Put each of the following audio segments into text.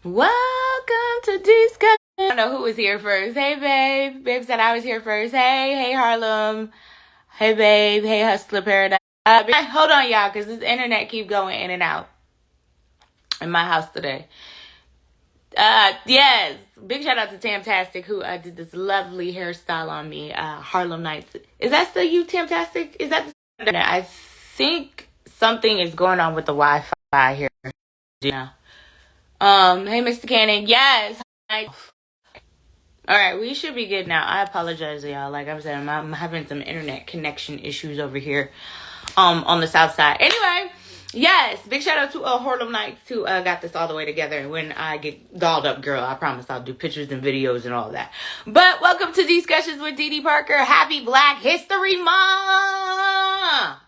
Welcome to Discussion. I don't know who was here first. Hey, babe. Babe said I was here first. Hey, Harlem. Hey, babe. Hey, Hustler Paradise. Hold on, y'all, because this internet keep going in and out in my house today. Yes. Big shout out to Tamtastic, who did this lovely hairstyle on me. Harlem Nights. Is that still you, Tamtastic? Is that the... I think something is going on with the Wi-Fi here. Yeah. Hey, Mr. Cannon. Yes. All right, we should be good now. I apologize, y'all. Like I said, I'm having some internet connection issues over here, on the south side. Anyway, yes, big shout out to Harlem Nights who got this all the way together. And when I get dolled up, girl, I promise I'll do pictures and videos and all that. But welcome to Discussions with Dee Parker. Happy Black History Month!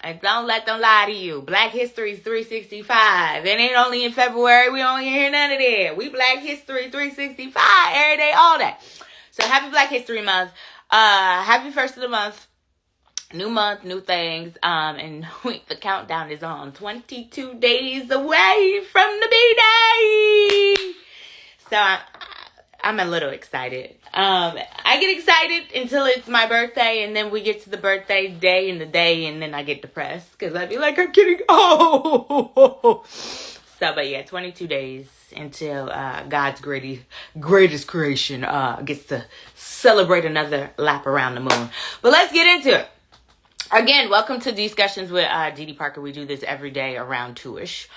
And don't let them lie to you. Black History 365. It ain't only in February. We don't hear none of that. We Black History 365 every day, all day. So happy Black History Month. Happy first of the month. New month, new things. And the countdown is on. 22 days away from the B-Day. So I'm a little excited. I get excited until it's my birthday, and then we get to the birthday day and the day, and then I get depressed because I'd be like, I'm kidding. Oh. So, but yeah, 22 days until God's greatest creation gets to celebrate another lap around the moon. But let's get into it. Again, welcome to Discussions with Dee Parker. We do this every day around 2-ish.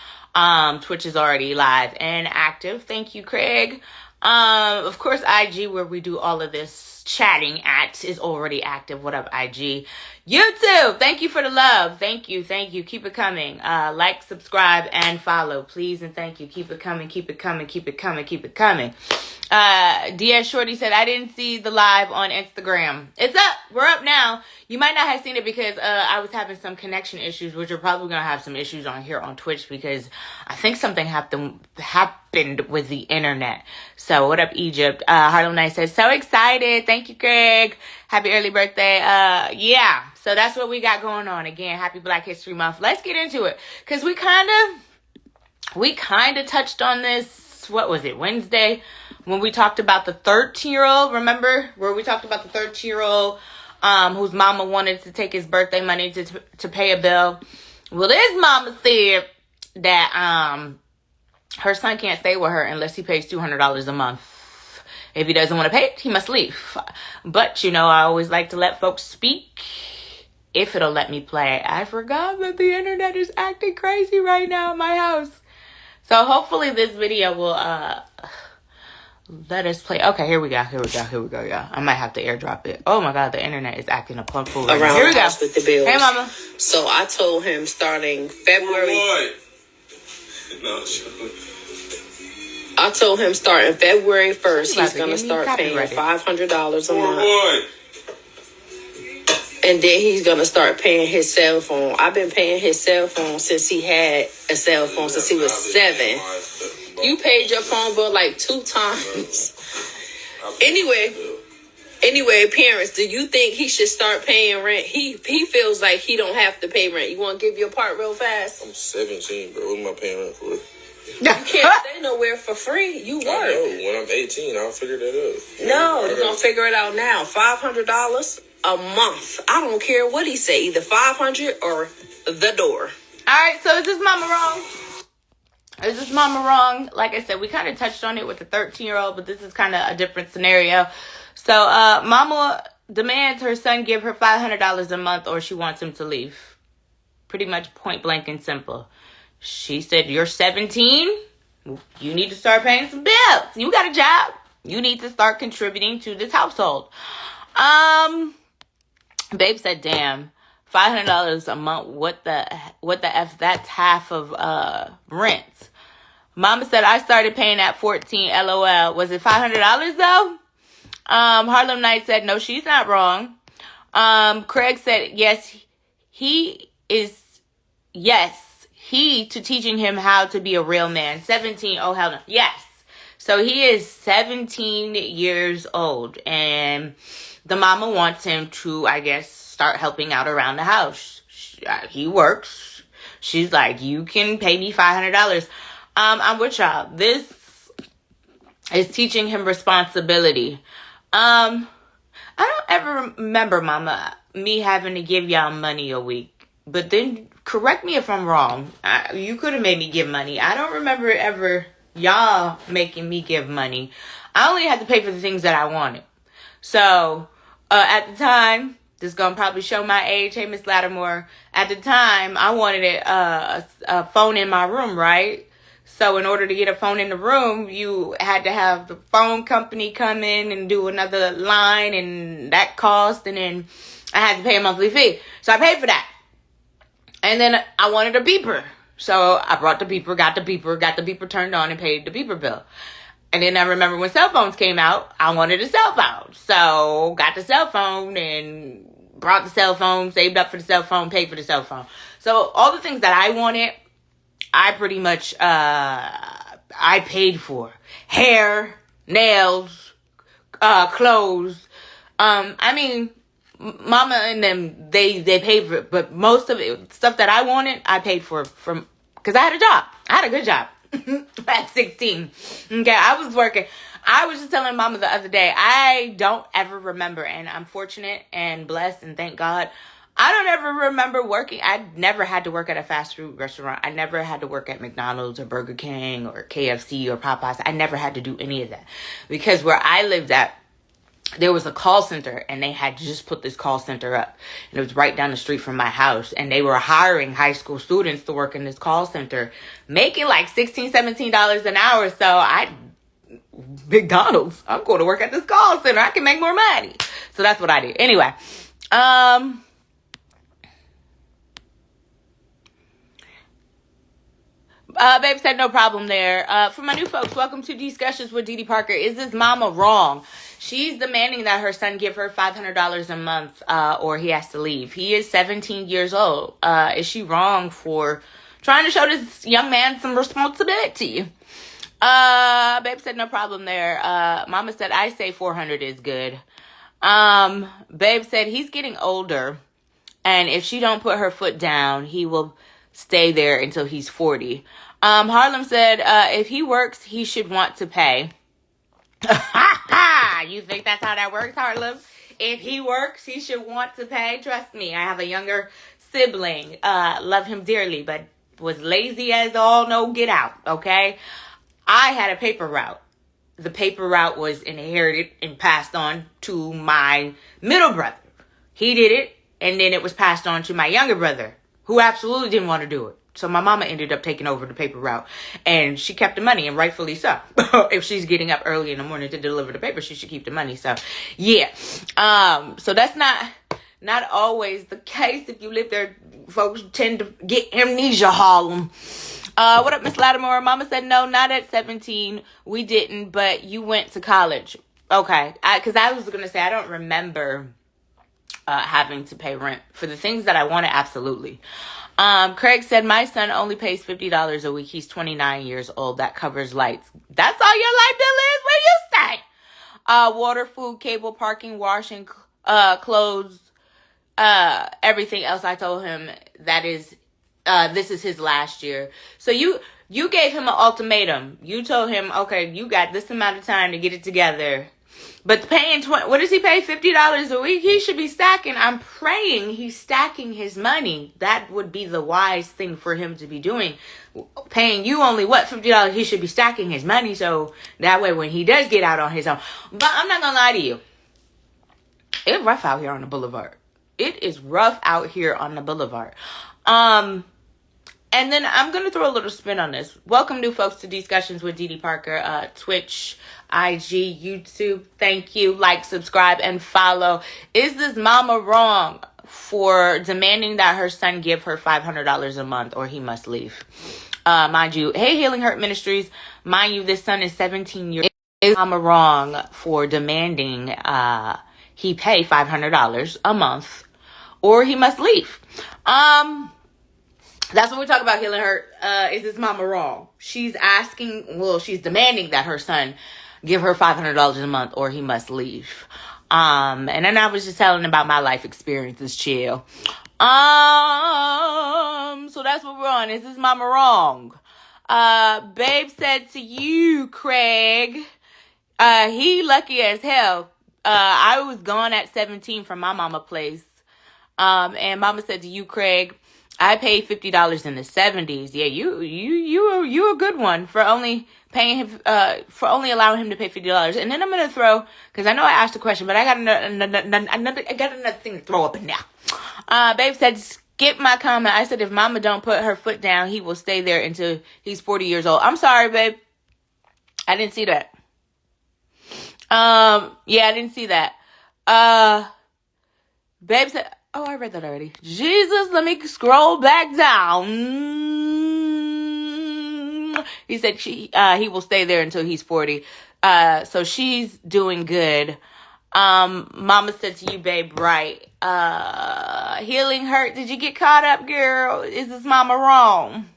Twitch is already live and active. Thank you, Craig. Of course, IG, where we do all of this chatting at, is already active. What up, IG? YouTube, thank you for the love. Thank you. Keep it coming. Like, subscribe, and follow, please, and thank you. Keep it coming. DS Shorty said, I didn't see the live on Instagram. It's up. We're up now. You might not have seen it because I was having some connection issues, which are probably going to have some issues on here on Twitch because I think something happened with the internet. So what up, Egypt? Harlem Night says, so excited. Thank you, Greg. Happy early birthday. Yeah. So that's what we got going on. Again, happy Black History Month. Let's get into it. Because we kind of touched on this, what was it, Wednesday? When we talked about the 13-year-old, remember? Where we talked about the 13-year-old whose mama wanted to take his birthday money to pay a bill. Well, this mama said that her son can't stay with her unless he pays $200 a month. If he doesn't want to pay it, he must leave. But, I always like to let folks speak if it'll let me play. I forgot that the internet is acting crazy right now in my house. So hopefully this video will let us play. Okay, here we go, y'all. I might have to airdrop it. Oh my God, the internet is acting a plump fool right now. Here we go. With the bills. Hey, mama. So I told him starting February. I told him starting February 1st, he's going to start paying $500 a month. And then he's going to start paying his cell phone. I've been paying his cell phone since he had a cell phone, since he was 7. You paid your phone bill like 2 times. Anyway, parents, do you think he should start paying rent? He feels like he don't have to pay rent. You want to give your part real fast? I'm 17, bro. What am I paying rent for? You can't stay nowhere for free. You work. I know. When I'm 18, I'll figure that out. No, you're going to figure it out now. $500 a month. I don't care what he say. Either $500 or the door. All right, so is this mama wrong? Like I said, we kind of touched on it with the 13-year-old, but this is kind of a different scenario. So mama demands her son give her $500 a month or she wants him to leave. Pretty much point blank and simple. She said, you're 17. You need to start paying some bills. You got a job. You need to start contributing to this household. Babe said, damn, $500 a month. What the F? That's half of rent. Mama said, I started paying at 14. LOL. Was it $500 though? Harlem Night said, no, she's not wrong. Craig said, yes, he to teaching him how to be a real man. 17. Oh, hell no. Yes. So he is 17 years old and the mama wants him to, I guess, start helping out around the house. He works. She's like, you can pay me $500. I'm with y'all. This is teaching him responsibility. I don't ever remember, Mama, me having to give y'all money a week. But then, correct me if I'm wrong. You could have made me give money. I don't remember ever y'all making me give money. I only had to pay for the things that I wanted. So, at the time, this is going to probably show my age. Hey, Miss Lattimore. At the time, I wanted a phone in my room, right? So in order to get a phone in the room, you had to have the phone company come in and do another line, and that cost, and then I had to pay a monthly fee. So I paid for that. And then I wanted a beeper. So I brought the beeper, got the beeper turned on, and paid the beeper bill. And then I remember when cell phones came out, I wanted a cell phone. So got the cell phone and brought the cell phone, saved up for the cell phone, paid for the cell phone. So all the things that I wanted, I pretty much, I paid for. Hair, nails, clothes. I mean, Mama and them, they paid for it. But most of it, stuff that I wanted, I paid for from, because I had a job. I had a good job at 16. Okay, I was working. I was just telling Mama the other day, I don't ever remember, and I'm fortunate and blessed and thank God, I don't ever remember working. I never had to work at a fast food restaurant. I never had to work at McDonald's or Burger King or KFC or Popeyes. I never had to do any of that. Because where I lived at, there was a call center, and they had just put this call center up. And it was right down the street from my house. And they were hiring high school students to work in this call center, making like $16, $17 an hour. So McDonald's, I'm going to work at this call center. I can make more money. So that's what I did. Anyway, babe said no problem there. For my new folks, welcome to Discussions with Dee Parker. Is this mama wrong? She's demanding that her son give her $500 a month or he has to leave. He is 17 years old. Is she wrong for trying to show this young man some responsibility? Babe said no problem there. Mama said, I say 400 is good. Babe said he's getting older, and if she don't put her foot down, he will stay there until he's 40. Harlem said, if he works, he should want to pay. You think that's how that works, Harlem? If he works, he should want to pay. Trust me, I have a younger sibling. Love him dearly, but was lazy as all no get out, okay? I had a paper route. The paper route was inherited and passed on to my middle brother. He did it, and then it was passed on to my younger brother, who absolutely didn't want to do it. So my mama ended up taking over the paper route, and she kept the money, and rightfully so. If she's getting up early in the morning to deliver the paper, she should keep the money. So, yeah. So that's not always the case. If you live there, folks tend to get amnesia, Harlem. What up, Miss Lattimore? Mama said, no, not at 17. We didn't, but you went to college. Okay. Because I was going to say, I don't remember having to pay rent for the things that I wanted. Absolutely. Craig said, my son only pays $50 a week. He's 29 years old. That covers lights. That's all your light bill is? Where you stay? Water, food, cable, parking, washing, clothes, everything else. I told him this is his last year. So you gave him an ultimatum. You told him, okay, you got this amount of time to get it together. But paying what does he pay? $50 a week? He should be stacking. I'm praying he's stacking his money. That would be the wise thing for him to be doing. Paying you only $50? He should be stacking his money, so that way when he does get out on his own. But I'm not gonna lie to you. It's rough out here on the boulevard. It is rough out here on the boulevard. And then I'm going to throw a little spin on this. Welcome, new folks, to Discussions with Dee Parker. Twitch, IG, YouTube. Thank you. Like, subscribe, and follow. Is this mama wrong for demanding that her son give her $500 a month or he must leave? Mind you, Hey Healing Hurt Ministries. Mind you, this son is 17 years old. Is mama wrong for demanding he pay $500 a month or he must leave? That's what we talk about, Healing Hurt. Is this mama wrong? She's demanding that her son give her $500 a month or he must leave. And then I was just telling about my life experiences, chill. So that's what we're on. Is this mama wrong? Babe said to you, Craig, He lucky as hell. I was gone at 17 from my mama place. And mama said to you, Craig, I paid $50 in the 70s. Yeah, you a good one for only paying him, for only allowing him to pay $50. And then I'm gonna throw, because I know I asked a question, but I got another thing to throw up in there. Babe said, skip my comment. I said if mama don't put her foot down, he will stay there until he's 40 years old. I'm sorry, babe. I didn't see that. Yeah, I didn't see that. Babe said, oh, I read that already. Jesus, let me scroll back down. He said he will stay there until he's 40. So she's doing good. Mama said to you, babe, right. Healing hurt. Did you get caught up, girl? Is this mama wrong?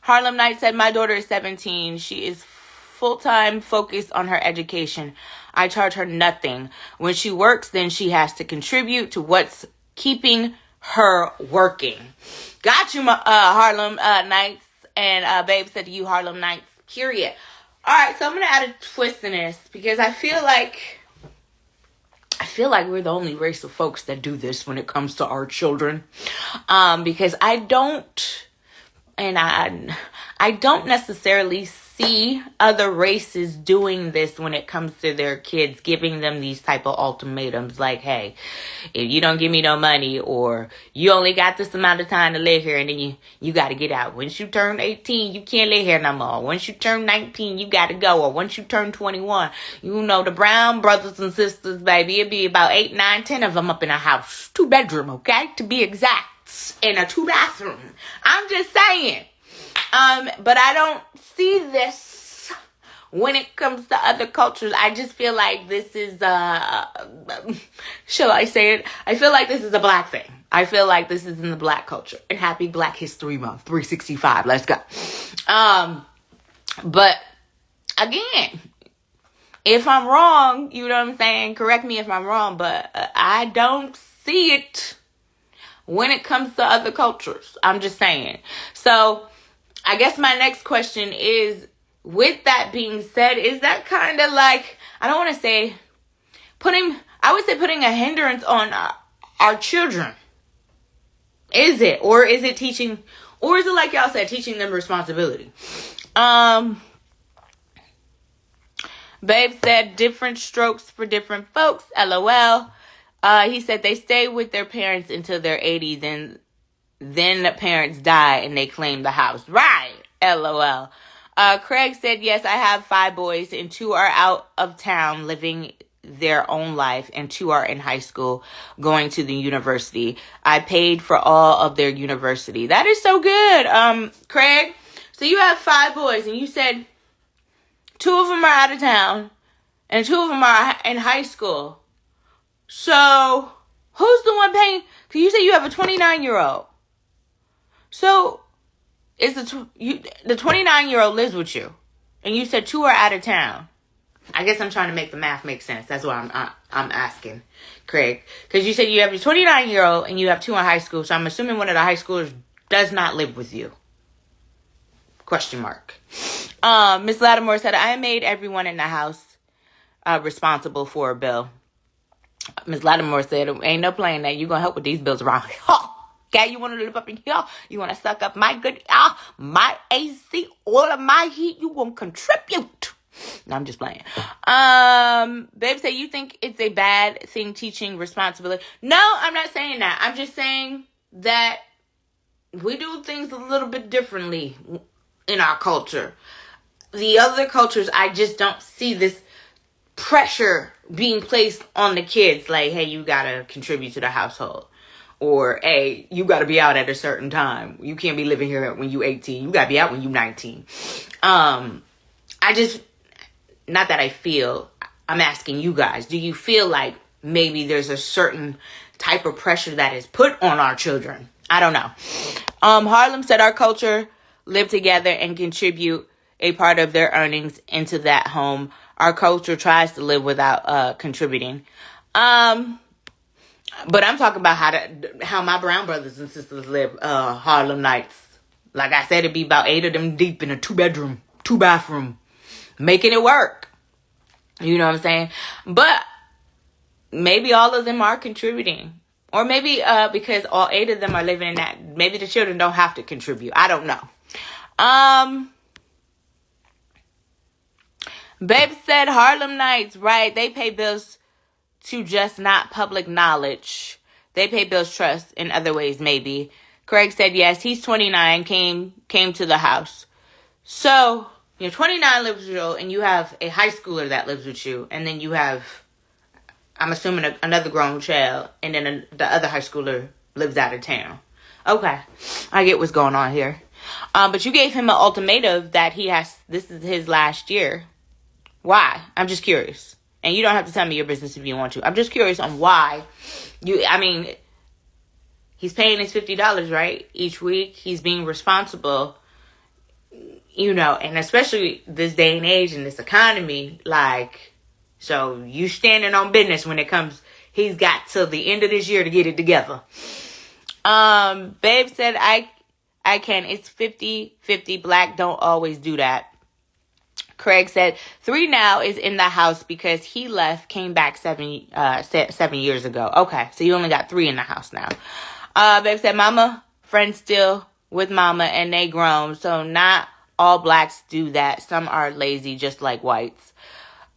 Harlem Knight said, my daughter is 17. She is full-time focused on her education. I charge her nothing. When she works, then she has to contribute to what's keeping her working. Got you, Harlem Knights. And babe said to you, Harlem Knights, period. All right, so I'm going to add a twist in this because I feel like we're the only race of folks that do this when it comes to our children. Because I don't necessarily see other races doing this when it comes to their kids, giving them these type of ultimatums like, hey, if you don't give me no money, or you only got this amount of time to live here and then you got to get out. Once you turn 18, you can't live here no more. Once you turn 19, you got to go. Or once you turn 21, you know, the Brown brothers and sisters, baby, it'd be about 8, 9, 10 of them up in a house. 2-bedroom, okay? To be exact. In a 2-bathroom. I'm just saying. But I don't see this when it comes to other cultures. I just feel like this is, shall I say it? I feel like this is a black thing. I feel like this is in the black culture. And happy Black History Month, 365. Let's go. But again, if I'm wrong, you know what I'm saying? Correct me if I'm wrong, but I don't see it when it comes to other cultures. I'm just saying. So I guess my next question is, with that being said, is that kind of like, I don't want to say putting a hindrance on our children? Is it? Or is it teaching, or is it like y'all said, teaching them responsibility? Babe said, different strokes for different folks, LOL. He said they stay with their parents until they're 80, then the parents die and they claim the house. Right. LOL. Craig said, yes, I have 5 boys and 2 are out of town living their own life and 2 are in high school going to the university. I paid for all of their university. That is so good. Craig, so you have 5 boys and you said 2 of them are out of town and 2 of them are in high school. So who's the one paying? Because you said you have a 29-year-old. So, is the 29-year-old lives with you, and you said 2 are out of town. I guess I'm trying to make the math make sense. That's why I'm asking, Craig, because you said you have your 29-year-old and you have 2 in high school. So I'm assuming one of the high schoolers does not live with you. Question mark. Miss Lattimore said, I made everyone in the house responsible for a bill. Miss Lattimore said, ain't no playing that. You gonna help with these bills around here. Okay, you want to live up in here? You want to suck up my good, my AC, all of my heat? You want to contribute? No, I'm just playing. Babe say, you think it's a bad thing teaching responsibility? No, I'm not saying that. I'm just saying that we do things a little bit differently in our culture. The other cultures, I just don't see this pressure being placed on the kids. Like, hey, you got to contribute to the household. Or, hey, you got to be out at a certain time. You can't be living here when you 18. You got to be out when you 19. Not that I feel, I'm asking you guys, do you feel like maybe there's a certain type of pressure that is put on our children? I don't know. Harlem said our culture live together and contribute a part of their earnings into that home. Our culture tries to live without contributing. But I'm talking about how my brown brothers and sisters live, Harlem Nights. Like I said, it'd be about 8 of them deep in a 2-bedroom, 2-bathroom, making it work. You know what I'm saying? But maybe all of them are contributing. Or maybe because all 8 of them are living in that, maybe the children don't have to contribute. I don't know. Babe said Harlem Nights, right? They pay bills to just not public knowledge. They pay bills trust in other ways, maybe. Craig said yes. He's 29, came to the house. So, you're 29, lives with you, and you have a high schooler that lives with you, and then you have, I'm assuming, another grown child, and then the other high schooler lives out of town. Okay, I get what's going on here. But you gave him an ultimatum that this is his last year. Why? I'm just curious. And you don't have to tell me your business if you want to. I'm just curious on why. He's paying his $50, right? Each week. He's being responsible. And especially this day and age in this economy, so you standing on business when it comes, he's got till the end of this year to get it together. Babe said, I can. It's 50-50. Black don't always do that. Craig said 3 now is in the house because he left, came back 7 years ago. Okay, so you only got 3 in the house now. Babe said Mama friends still with Mama and they grown, so not all blacks do that. Some are lazy, just like whites.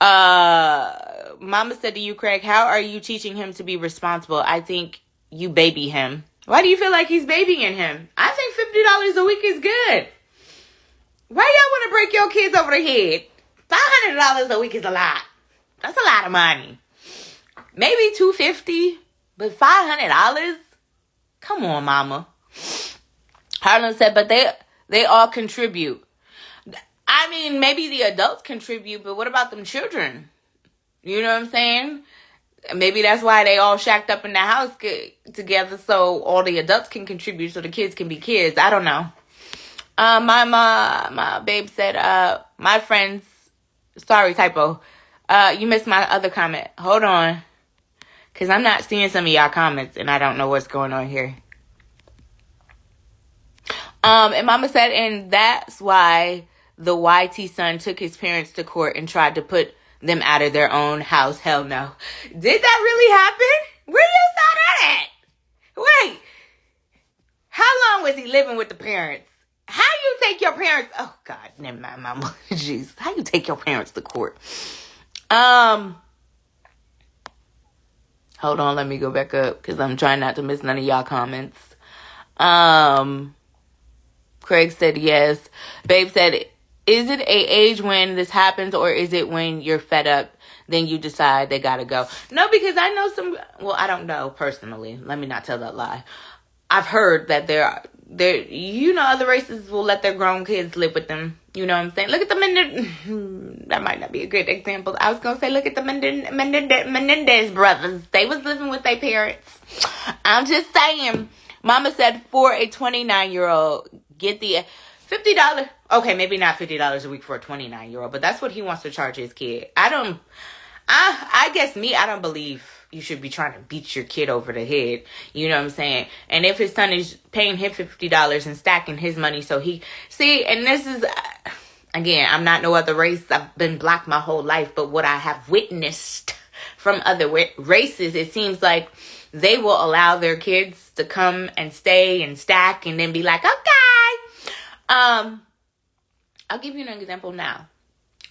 Mama said to you, Craig, how are you teaching him to be responsible? I think you baby him. Why do you feel like he's babying him? I think $50 a week is good. Why y'all want to break your kids over the head? $500 a week is a lot. That's a lot of money. Maybe $250, but $500? Come on, Mama. Harlan said, but they all contribute. Maybe the adults contribute, but what about them children? You know what I'm saying? Maybe that's why they all shacked up in the house together so all the adults can contribute so the kids can be kids. I don't know. My babe said, my friends, sorry, typo. You missed my other comment. Hold on. Cause I'm not seeing some of y'all comments and I don't know what's going on here. And Mama said, and that's why the YT son took his parents to court and tried to put them out of their own house. Hell no. Did that really happen? Where you saw that at? Wait. How long was he living with the parents? How you take your parents? Oh God, never mind, Mama. Jeez, how you take your parents to court? Hold on, let me go back up because I'm trying not to miss none of y'all comments. Craig said yes. Babe said, is it a age when this happens or is it when you're fed up, then you decide they gotta go? No, because I know I don't know personally. Let me not tell that lie. I've heard that other races will let their grown kids live with them. You know what I'm saying? Look at the that might not be a good example. I was going to say, look at the Menendez brothers. They was living with their parents. I'm just saying. Mama said for a 29-year-old, get the $50. Okay, maybe not $50 a week for a 29-year-old, but that's what he wants to charge his kid. I don't believe you should be trying to beat your kid over the head. You know what I'm saying? And if his son is paying him $50 and stacking his money so and this is, again, I'm not no other race. I've been black my whole life. But what I have witnessed from other races, it seems like they will allow their kids to come and stay and stack and then be like, okay. I'll give you an example now.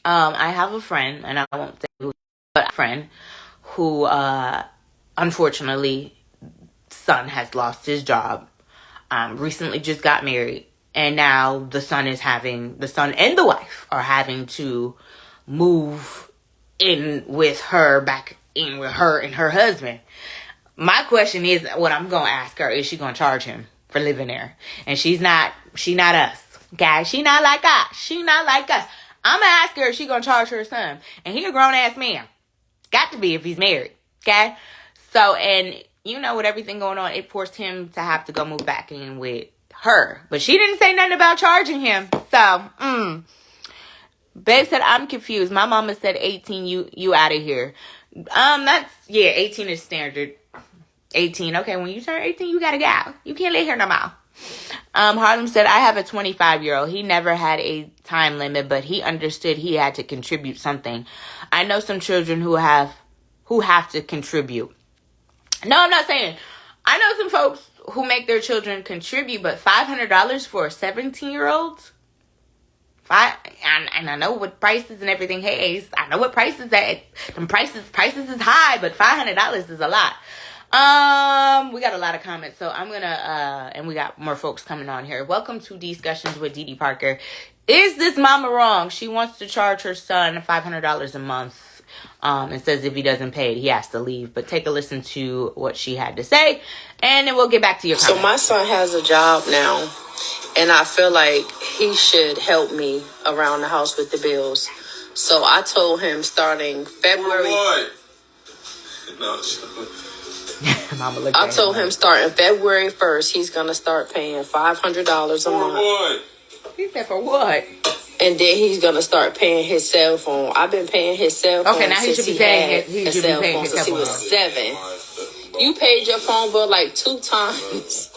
I have a friend, and I won't say who, but a friend who, unfortunately, son has lost his job, recently just got married, and now the son and the wife are having to move back in with her and her husband. My question is, what I'm going to ask her, is she going to charge him for living there? And she not us, guys. She not like us. I'm going to ask her if she going to charge her son. And he a grown-ass man. Got to be if he's married. Okay? So, and you know, with everything going on, it forced him to have to go move back in with her. But she didn't say nothing about charging him. So, Babe said, I'm confused. My mama said 18, you out of here. 18 is standard. 18. Okay, when you turn 18, you gotta go. You can't live here no more. Harlem said, I have a 25-year-old. He never had a time limit, but he understood he had to contribute something. I know some children who have to contribute. No, I'm not saying. I know some folks who make their children contribute, but $500 for a 17-year-old? And I know what prices and everything. Hey, I know what prices that. Them prices is high, but $500 is a lot. We got a lot of comments, so I'm gonna and we got more folks coming on here. Welcome to Discussions with Dee Dee Parker. Is this mama wrong? She wants to charge her son $500 a month. And says if he doesn't pay it, he has to leave. But take a listen to what she had to say, and then we'll get back to your comments. So my son has a job now, and I feel like he should help me around the house with the bills. So I told him starting February. I told him starting February 1st, he's gonna start paying $500 a month. He said for what? And then he's gonna start paying his cell phone. I've been paying his cell phone since he had a cell phone since he was 7. You paid your phone bill like 2 times.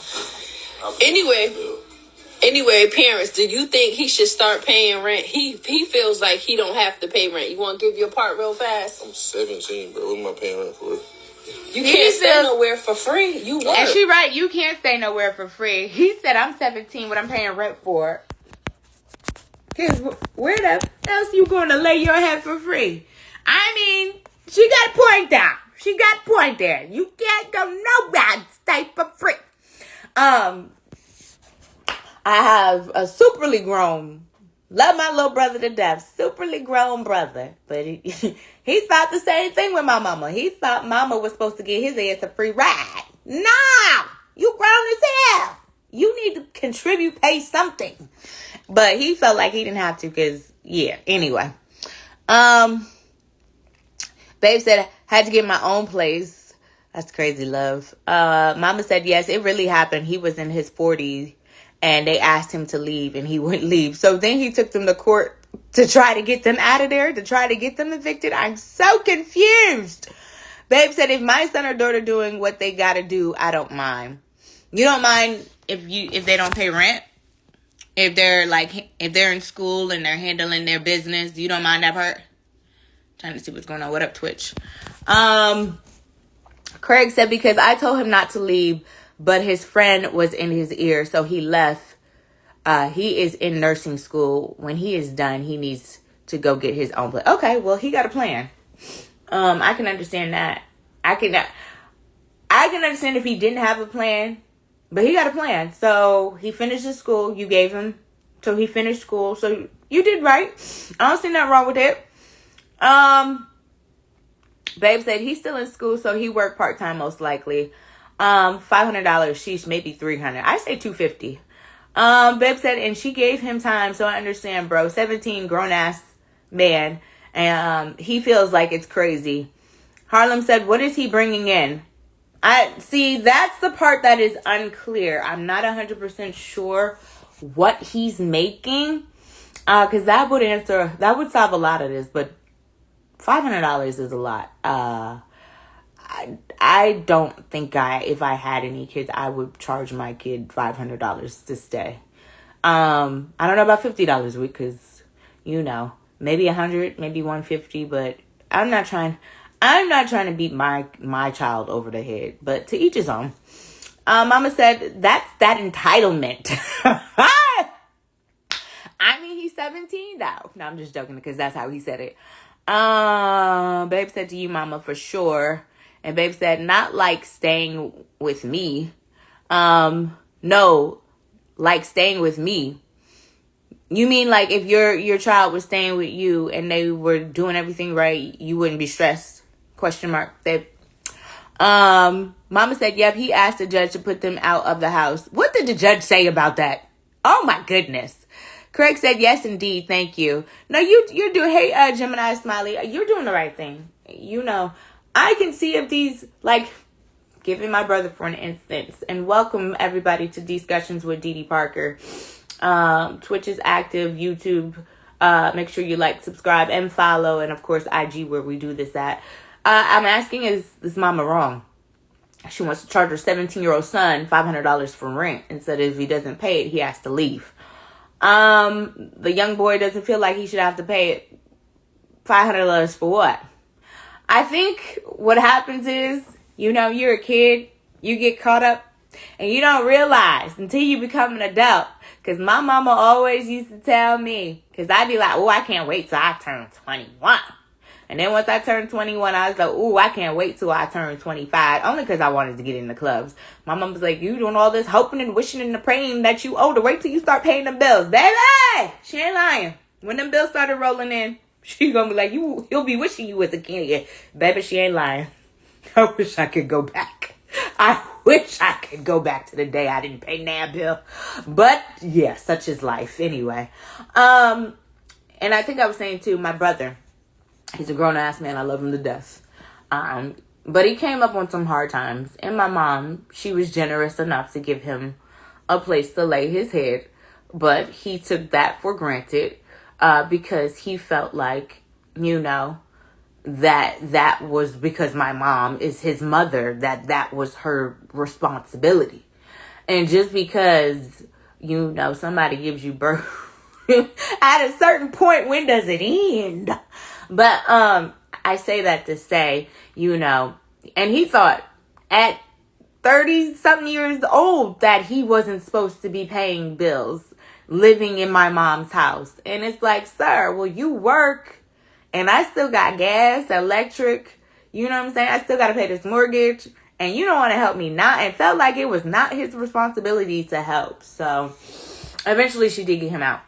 Anyway, parents, do you think he should start paying rent? He feels like he don't have to pay rent. You want to give your part real fast? I'm 17, bro. What am I paying rent for? You can't stay nowhere for free. You work. And she right. You can't stay nowhere for free. He said, I'm 17. What I'm paying rent for? Because where the else you going to lay your head for free? I mean, she got a point there. She got a point there. You can't go nowhere and stay for free. I have a superly grown, love my little brother to death, superly grown brother. But he thought the same thing with my mama. He thought mama was supposed to get his ass a free ride. No! You grown as hell. You need to contribute, pay something. But he felt like he didn't have to because, yeah. Anyway. Babe said, had to get my own place. That's crazy, love. Mama said, yes, it really happened. He was in his 40s and they asked him to leave and he wouldn't leave. So then he took them to court to try to get them out of there, to try to get them evicted. I'm so confused. Babe said, if my son or daughter doing what they got to do, I don't mind. You don't mind if they don't pay rent? If they're in school and they're handling their business, you don't mind that part? Trying to see what's going on. What up, Twitch? Craig said, because I told him not to leave, but his friend was in his ear, so he left. He is in nursing school. When he is done, he needs to go get his own place. Okay, well, he got a plan. I can understand that. I can understand if he didn't have a plan. But he got a plan. So he finished his school. You gave him. So he finished school. So you did right. I don't see nothing wrong with it. Babe said he's still in school. So he worked part-time most likely. $500. Sheesh, maybe $300. I say $250. Babe said, and she gave him time. So I understand, bro. 17, grown-ass man. And he feels like it's crazy. Harlem said, what is he bringing in? I see, that's the part that is unclear. I'm not 100% sure what he's making. Because that would solve a lot of this. But $500 is a lot. I don't think if I had any kids, I would charge my kid $500 to stay. I don't know about $50 a week because, maybe $100, maybe $150, but I'm not trying to beat my child over the head, but to each his own. Mama said, that's that entitlement. I mean, he's 17 though. No, I'm just joking because that's how he said it. Babe said to you, mama, for sure. And Babe said, not like staying with me. No, like staying with me. You mean like if your child was staying with you and they were doing everything right, you wouldn't be stressed? Question mark. Babe. Mama said, yep, he asked the judge to put them out of the house. What did the judge say about that? Oh my goodness. Craig said, yes, indeed. Thank you. No, you're doing, hey, Gemini Smiley, you're doing the right thing. I can see if these, giving my brother for an instance, and welcome everybody to Discussions with Dee Dee Parker. Twitch is active, YouTube, make sure you like, subscribe, and follow, and of course, IG where we do this at. I'm asking, is this mama wrong? she wants to charge her 17-year-old son $500 for rent, and said if he doesn't pay it, he has to leave. The young boy doesn't feel like he should have to pay it. $500 for what? I think what happens is, you're a kid, you get caught up, and you don't realize until you become an adult. Because my mama always used to tell me, because I'd be like, I can't wait till I turn 21. And then once I turned 21, I was like, I can't wait till I turn 25. Only because I wanted to get in the clubs. My mom was like, you doing all this hoping and wishing and praying that you older. Wait till you start paying them bills. Baby! She ain't lying. When them bills started rolling in, she gonna be like, he'll be wishing you was a kid. Baby, she ain't lying. I wish I could go back. I wish I could go back to the day I didn't pay that bill. But, yeah, such is life. Anyway. And I think I was saying, too, my brother. He's a grown-ass man. I love him to death. But he came up on some hard times. And my mom, she was generous enough to give him a place to lay his head. But he took that for granted because he felt like, that was because my mom is his mother, that was her responsibility. And just because, somebody gives you birth, at a certain point, when does it end? But I say that to say, and he thought at 30-something years old that he wasn't supposed to be paying bills, living in my mom's house. And it's like, sir, well, you work, and I still got gas, electric, you know what I'm saying? I still got to pay this mortgage, and you don't want to help me not, and felt like it was not his responsibility to help. So eventually she did get him out.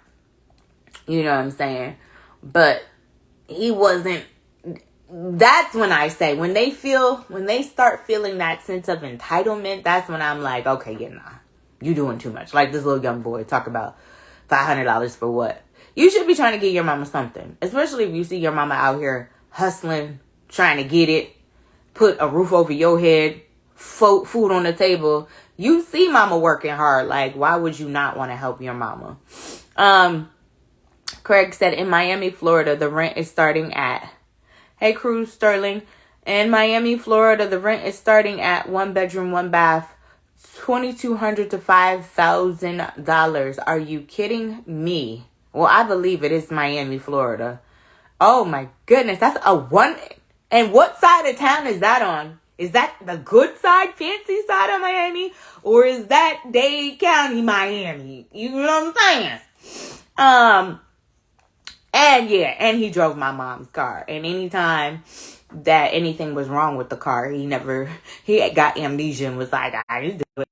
You know what I'm saying? But he wasn't. That's when I say, when they start feeling that sense of entitlement, that's when I'm like, okay, you doing too much. Like this little young boy talk about $500 for what? You should be trying to get your mama something, especially if you see your mama out here hustling, trying to get it, put a roof over your head, food on the table. You see mama working hard. Like, why would you not want to help your mama? Craig said, in Miami, Florida, the rent is starting at... Hey, Cruz Sterling. In Miami, Florida, the rent is starting at 1 bedroom, 1 bath, $2,200 to $5,000. Are you kidding me? Well, I believe it is Miami, Florida. Oh, my goodness. That's a one... And what side of town is that on? Is that the good side, fancy side of Miami? Or is that Dade County, Miami? You know what I'm saying? And he drove my mom's car. And anytime that anything was wrong with the car, he got amnesia and was like, I just do it.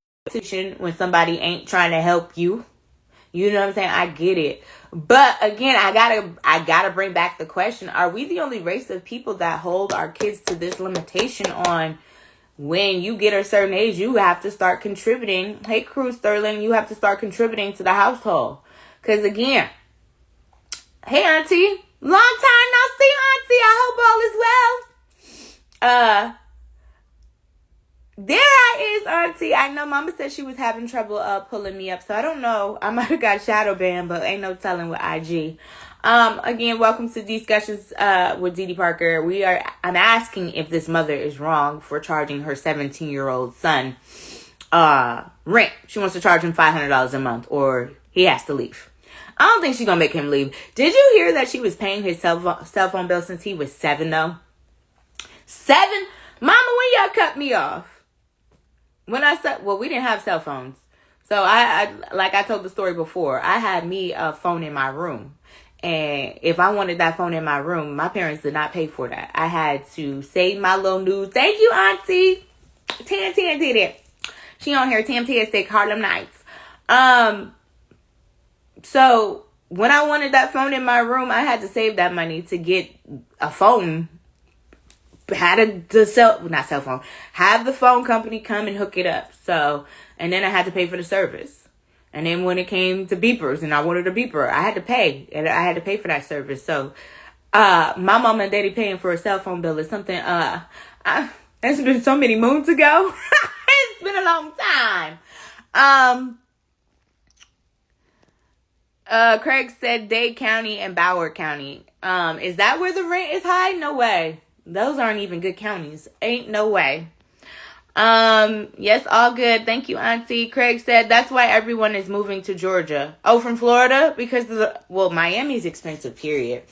When somebody ain't trying to help you. You know what I'm saying? I get it. But again, I gotta bring back the question, are we the only race of people that hold our kids to this limitation on when you get a certain age, you have to start contributing? Hey, Cruz Sterling, you have to start contributing to the household. Because again, hey, Auntie. Long time no see, Auntie. I hope all is well. There I is, Auntie. I know Mama said she was having trouble pulling me up, so I don't know. I might have got shadow banned, but ain't no telling with IG. Again, welcome to Discussions with Dee Dee Parker. I'm asking if this mother is wrong for charging her 17-year-old son rent. She wants to charge him $500 a month, or he has to leave. I don't think she's going to make him leave. Did you hear that she was paying his cell phone bill since he was 7, though? 7? Mama, when y'all cut me off? When I said, well, we didn't have cell phones. So I like I told the story before, I had me a phone in my room. And if I wanted that phone in my room, my parents did not pay for that. I had to save my little news. Thank you, Auntie. Tan did it. She on here, Fantastic Harlem Nights. So when I wanted that phone in my room, I had to save that money to get a phone. Have the phone company come and hook it up. So, and then I had to pay for the service. And then when it came to beepers and I wanted a beeper, I had to pay. And I had to pay for that service. So, my mom and daddy paying for a cell phone bill is something, it's been so many moons ago. It's been a long time. Craig said Dade County and Broward County. Is that where the rent is high? No way. Those aren't even good counties. Ain't no way. Yes, all good. Thank you, Auntie. Craig said that's why everyone is moving to Georgia. Oh, from Florida? Because Miami's expensive, period.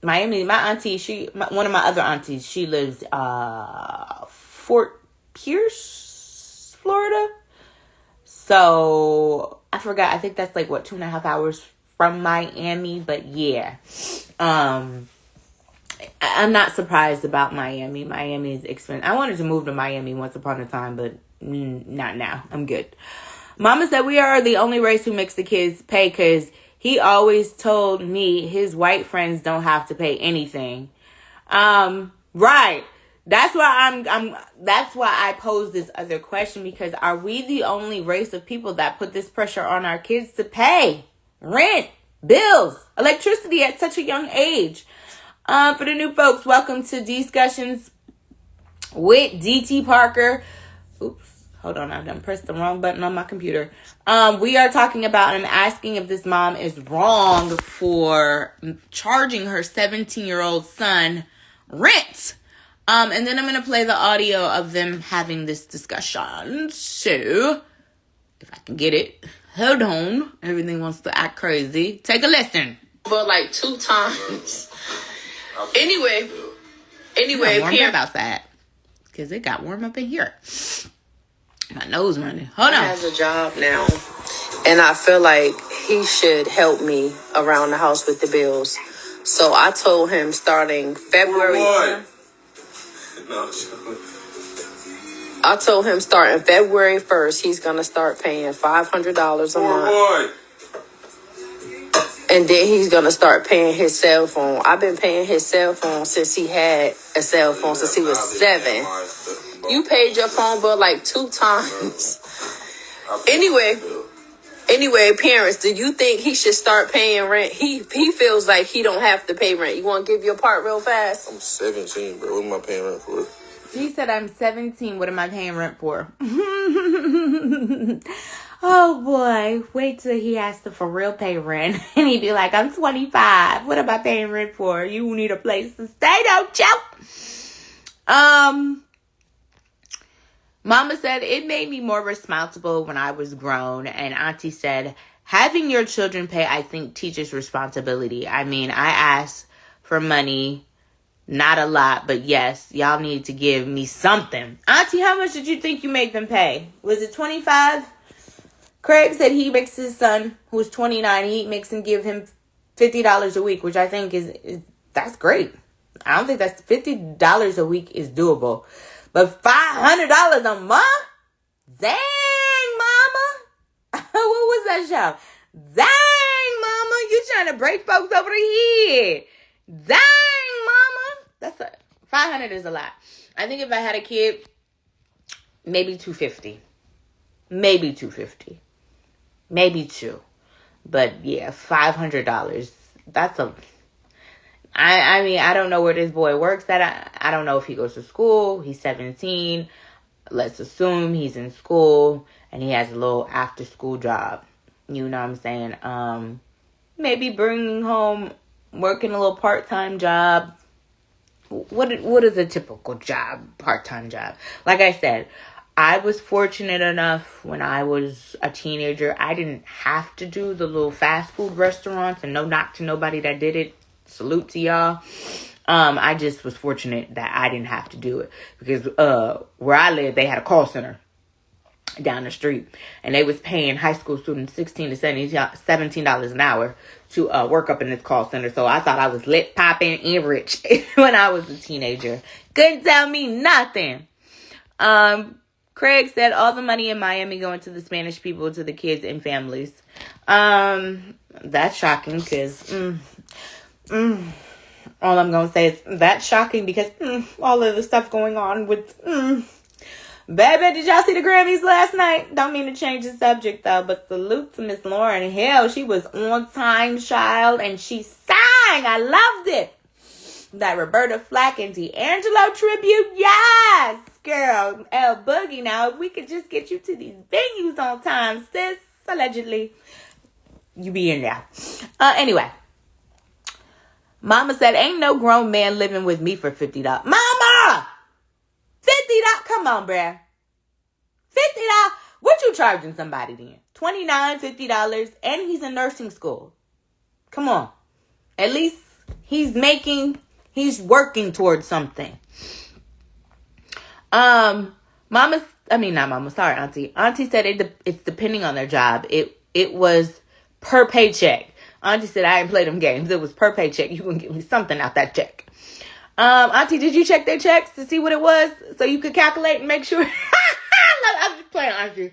Miami, my auntie, one of my other aunties, she lives, Fort Pierce, Florida. So, I forgot, I think that's like, 2.5 hours from Miami, but yeah. I'm not surprised about Miami. Miami is expensive. I wanted to move to Miami once upon a time, but not now. I'm good. Mama said we are the only race who makes the kids pay because he always told me his white friends don't have to pay anything. Right. That's why that's why I posed this other question, because are we the only race of people that put this pressure on our kids to pay rent, bills, electricity at such a young age? For the new folks, welcome to Discussions with DT Parker. Oops. Hold on, I done pressed the wrong button on my computer. We are talking about, I'm asking if this mom is wrong for charging her 17-year-old son rent. And then I'm going to play the audio of them having this discussion. So, if I can get it. Hold on. Everything wants to act crazy. Take a listen. But like 2 times. Anyway, warm up outside. Because it got warm up in here. My nose running. Hold on. He has a job now, and I feel like he should help me around the house with the bills. So I told him starting February. I told him starting February 1st, he's gonna start paying $500 a month. And then he's gonna start paying his cell phone. I've been paying his cell phone since he had a cell phone since he was 7. You paid your phone bill like 2 times. Anyway, parents, do you think he should start paying rent? He feels like he don't have to pay rent. You want to give your part real fast? I'm 17, bro. What am I paying rent for? He said, I'm 17. What am I paying rent for? Oh, boy. Wait till he has to for real pay rent. And he'd be like, I'm 25. What am I paying rent for? You need a place to stay, don't you? Mama said, it made me more responsible when I was grown. And Auntie said, having your children pay, I think, teaches responsibility. I mean, I asked for money, not a lot, but yes, y'all need to give me something. Auntie, how much did you think you made them pay? Was it 25? Craig said he makes his son, who's 29, he makes him give him $50 a week, which I think is that's great. I don't think that's $50 a week is doable. But $500 a month? Dang, mama. What was that show? Dang, mama. You trying to break folks over the head. Dang, mama. $500 is a lot. I think if I had a kid, maybe $250. Maybe $250. Maybe $2. But yeah, $500. That's a... I mean, I don't know where this boy works at. I don't know if he goes to school. He's 17. Let's assume he's in school and he has a little after school job. You know what I'm saying? Maybe bringing home, working a little part-time job. What is a typical job, part-time job? Like I said, I was fortunate enough when I was a teenager. I didn't have to do the little fast food restaurants, and no knock to nobody that did it. Salute to y'all. I just was fortunate that I didn't have to do it because where I live, they had a call center down the street, and they was paying high school students $16 to $17 an hour to work up in this call center. So I thought I was lit, popping, and rich when I was a teenager. Couldn't tell me nothing. Craig said all the money in Miami going to the Spanish people, to the kids and families. That's shocking because all I'm going to say is that's shocking because all of the stuff going on with... Baby, did y'all see the Grammys last night? Don't mean to change the subject, though, but salute to Miss Lauren. Hell, she was on time, child, and she sang. I loved it. That Roberta Flack and D'Angelo tribute, yes, girl. El Boogie, now, if we could just get you to these venues on time, sis, allegedly, you be in there. Anyway. Mama said, ain't no grown man living with me for $50. Mama! on, bruh. $50? What you charging somebody then? $29, $50, and he's in nursing school. Come on. At least he's working towards something. Sorry, Auntie. Auntie said it's depending on their job. It was per paycheck. Auntie said, I didn't play them games. It was per paycheck. You can give me something out that check. Auntie, did you check their checks to see what it was so you could calculate and make sure? I'm just playing, Auntie.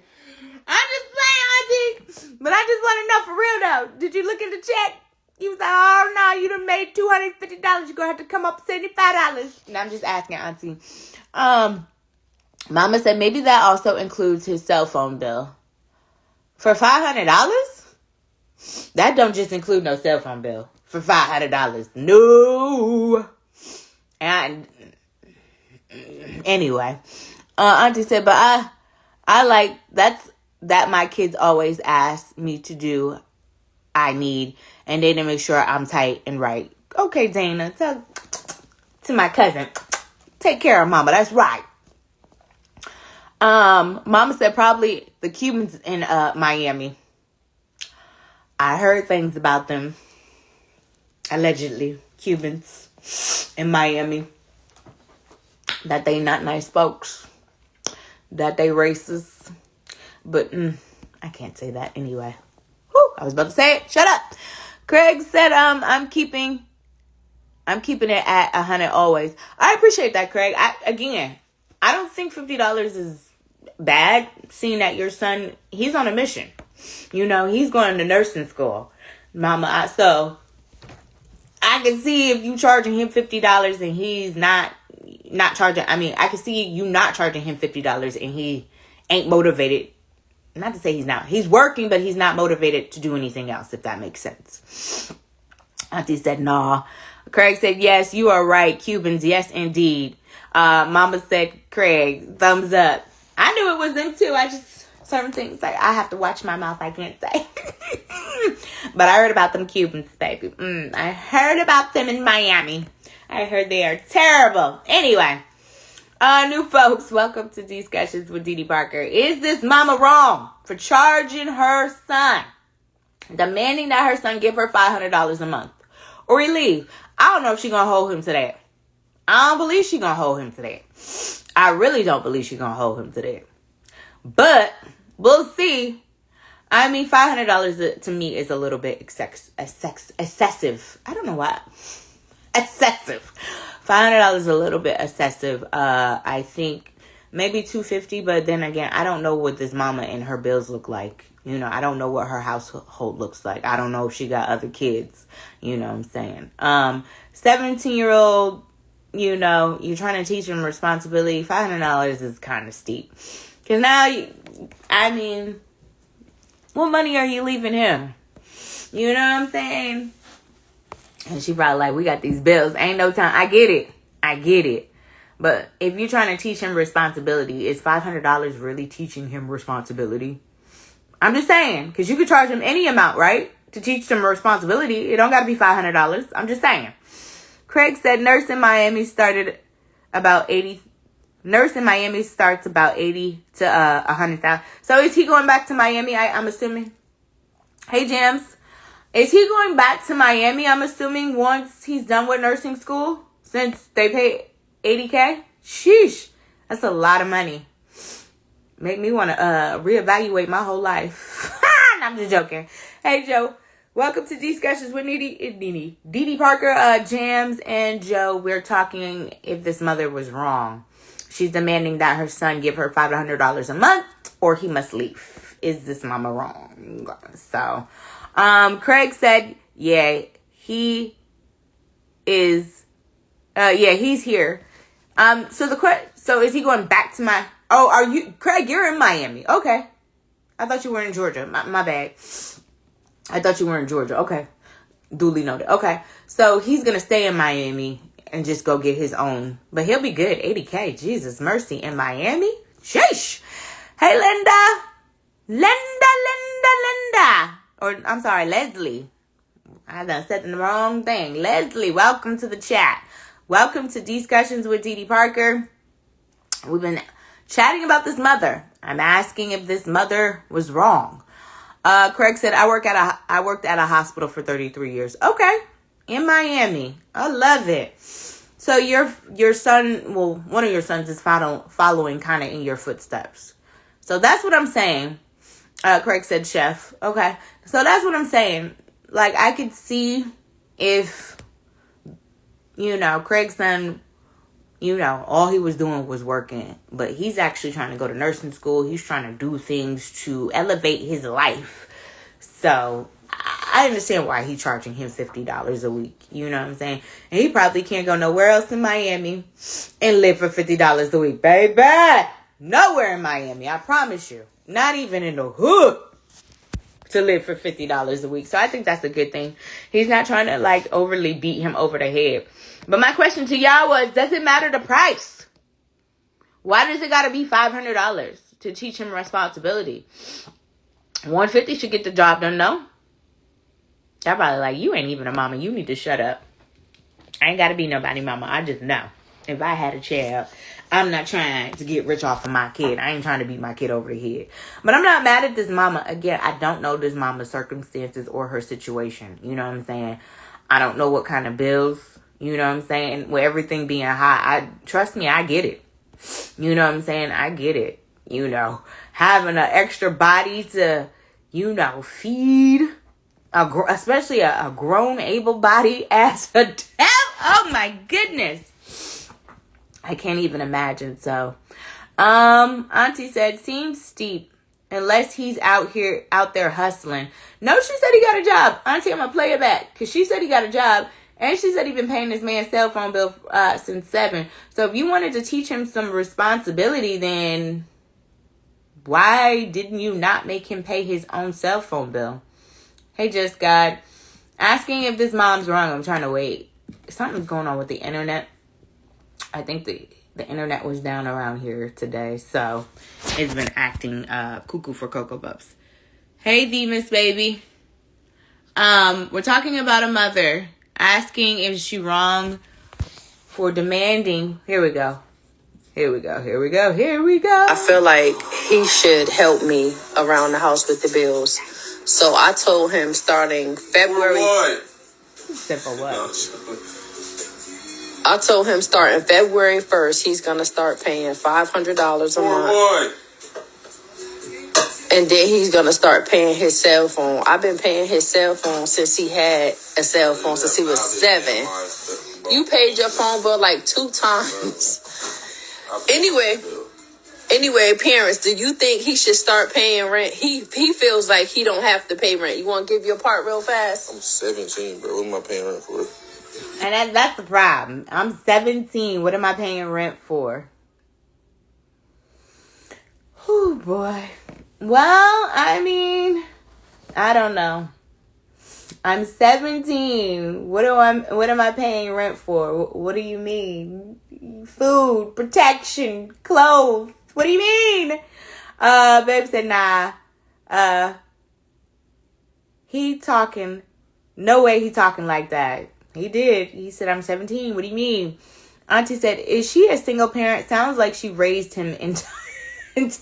But I just want to know for real, though. Did you look at the check? You was like, oh, no, you done made $250. You're going to have to come up with $75. And I'm just asking, Auntie. Mama said maybe that also includes his cell phone bill. For $500? That don't just include no cell phone bill. For $500. No. And anyway, Auntie said, but I like that my kids always ask me to do. I need, and they to make sure I'm tight and right. Okay, Dana, tell to my cousin, take care of Mama. That's right. Mama said probably the Cubans in Miami. I heard things about them. Allegedly, Cubans in Miami. That they not nice folks. That they racist. But I can't say that anyway. Whew, I was about to say it. Shut up. Craig said, I'm keeping it at 100 always. I appreciate that, Craig. I don't think $50 is bad, seeing that your son, he's on a mission. You know, he's going to nursing school, Mama. So I can see if you charging him $50 and he's not charging. I mean, I can see you not charging him $50 and he ain't motivated. Not to say he's not. He's working, but he's not motivated to do anything else, if that makes sense. Auntie said, nah. Craig said, yes, you are right. Cubans, yes, indeed. Mama said, Craig, thumbs up. I knew it was them too. I just, certain things, like, I have to watch my mouth. I can't say. But I heard about them Cubans, baby. I heard about them in Miami. I heard they are terrible. Anyway. New folks, welcome to Discussions with Dee Dee Parker. Is this mama wrong for charging her son, demanding that her son give her $500 a month or relief? I don't know if she's going to hold him to that. I don't believe she's going to hold him to that. I really don't believe she's going to hold him to that. But we'll see. I mean, $500 to me is a little bit excessive. I don't know why. Excessive. $500 is a little bit excessive. I think maybe $250, but then again, I don't know what this mama and her bills look like. You know, I don't know what her household looks like. I don't know if she got other kids. You know what I'm saying? 17-year-old, you know, you're trying to teach him responsibility. $500 is kind of steep. Because now, what money are you leaving him? You know what I'm saying? And she probably like, we got these bills. Ain't no time. I get it. But if you're trying to teach him responsibility, is $500 really teaching him responsibility? I'm just saying. Because you could charge him any amount, right? To teach him responsibility. It don't got to be $500. I'm just saying. Craig said Nurse in Miami starts about 80 to 100,000. So is he going back to Miami? I'm assuming. Hey, Jams. Is he going back to Miami, I'm assuming, once he's done with nursing school? Since they pay $80K? Sheesh. That's a lot of money. Make me want to reevaluate my whole life. I'm just joking. Hey, Joe. Welcome to Discussions with Dee Dee Parker, Jams, and Joe. We're talking if this mother was wrong. She's demanding that her son give her $500 a month or he must leave. Is this mama wrong? So... Craig said, yeah, he is, he's here. So is he going back to are you, Craig, you're in Miami. Okay. I thought you were in Georgia. My bad. I thought you were in Georgia. Okay. Duly noted. Okay. So he's going to stay in Miami and just go get his own, but he'll be good. $80K. Jesus mercy in Miami. Sheesh. Hey, Linda. Or, I'm sorry, Leslie. I done said the wrong thing. Leslie, welcome to the chat. Welcome to Discussions with Dee Dee Parker. We've been chatting about this mother. I'm asking if this mother was wrong. Craig said, I worked at a hospital for 33 years. Okay. In Miami. I love it. So your son, well, one of your sons is following kind of in your footsteps. So that's what I'm saying. Craig said, chef. Okay. So that's what I'm saying. Like, I could see if, Craig's son, all he was doing was working. But he's actually trying to go to nursing school. He's trying to do things to elevate his life. So I understand why he's charging him $50 a week. You know what I'm saying? And he probably can't go nowhere else in Miami and live for $50 a week, baby. Nowhere in Miami, I promise you. Not even in the hood to live for $50 a week. So I think that's a good thing. He's not trying to overly beat him over the head. But my question to y'all was, does it matter the price? Why does it got to be $500 to teach him responsibility? $150 should get the job done, no? Y'all probably like, you ain't even a mama. You need to shut up. I ain't got to be nobody mama. I just know. If I had a child, I'm not trying to get rich off of my kid. I ain't trying to beat my kid over the head. But I'm not mad at this mama. Again, I don't know this mama's circumstances or her situation. You know what I'm saying? I don't know what kind of bills, you know what I'm saying? With everything being high, trust me, I get it. You know what I'm saying? I get it. Having an extra body to, feed, especially a grown, able-bodied ass adult. Oh my goodness. I can't even imagine. So, Auntie said, seems steep unless he's out there hustling. No, she said he got a job. Auntie, I'm going to play it back because she said he got a job. And she said he been paying this man's cell phone bill since 7. So if you wanted to teach him some responsibility, then why didn't you not make him pay his own cell phone bill? Hey, Just God. Asking if this mom's wrong. I'm trying to wait. Something's going on with the internet. I think the internet was down around here today. So it's been acting cuckoo for Cocoa Puffs. Hey, Demas, baby. We're talking about a mother asking if she wrong for demanding. Here we go. I feel like he should help me around the house with the bills. So I told him starting February. Simple what? I told him starting February 1st, he's going to start paying $500 a month. And then he's going to start paying his cell phone. I've been paying his cell phone since he had a cell phone, since he was 7. You paid your phone bill 2 times. Anyway, parents, do you think he should start paying rent? He feels like he don't have to pay rent. You want to give your part real fast? I'm 17, bro. What am I paying rent for? And that's the problem. I'm 17. What am I paying rent for? Oh, boy. Well, I mean, I don't know. I'm 17. What am I paying rent for? What do you mean? Food, protection, clothes. What do you mean? Babe said, nah. He talking. No way he talking like that. He did. He said, I'm 17. What do you mean? Auntie said, is she a single parent? Sounds like she raised him in entitlement.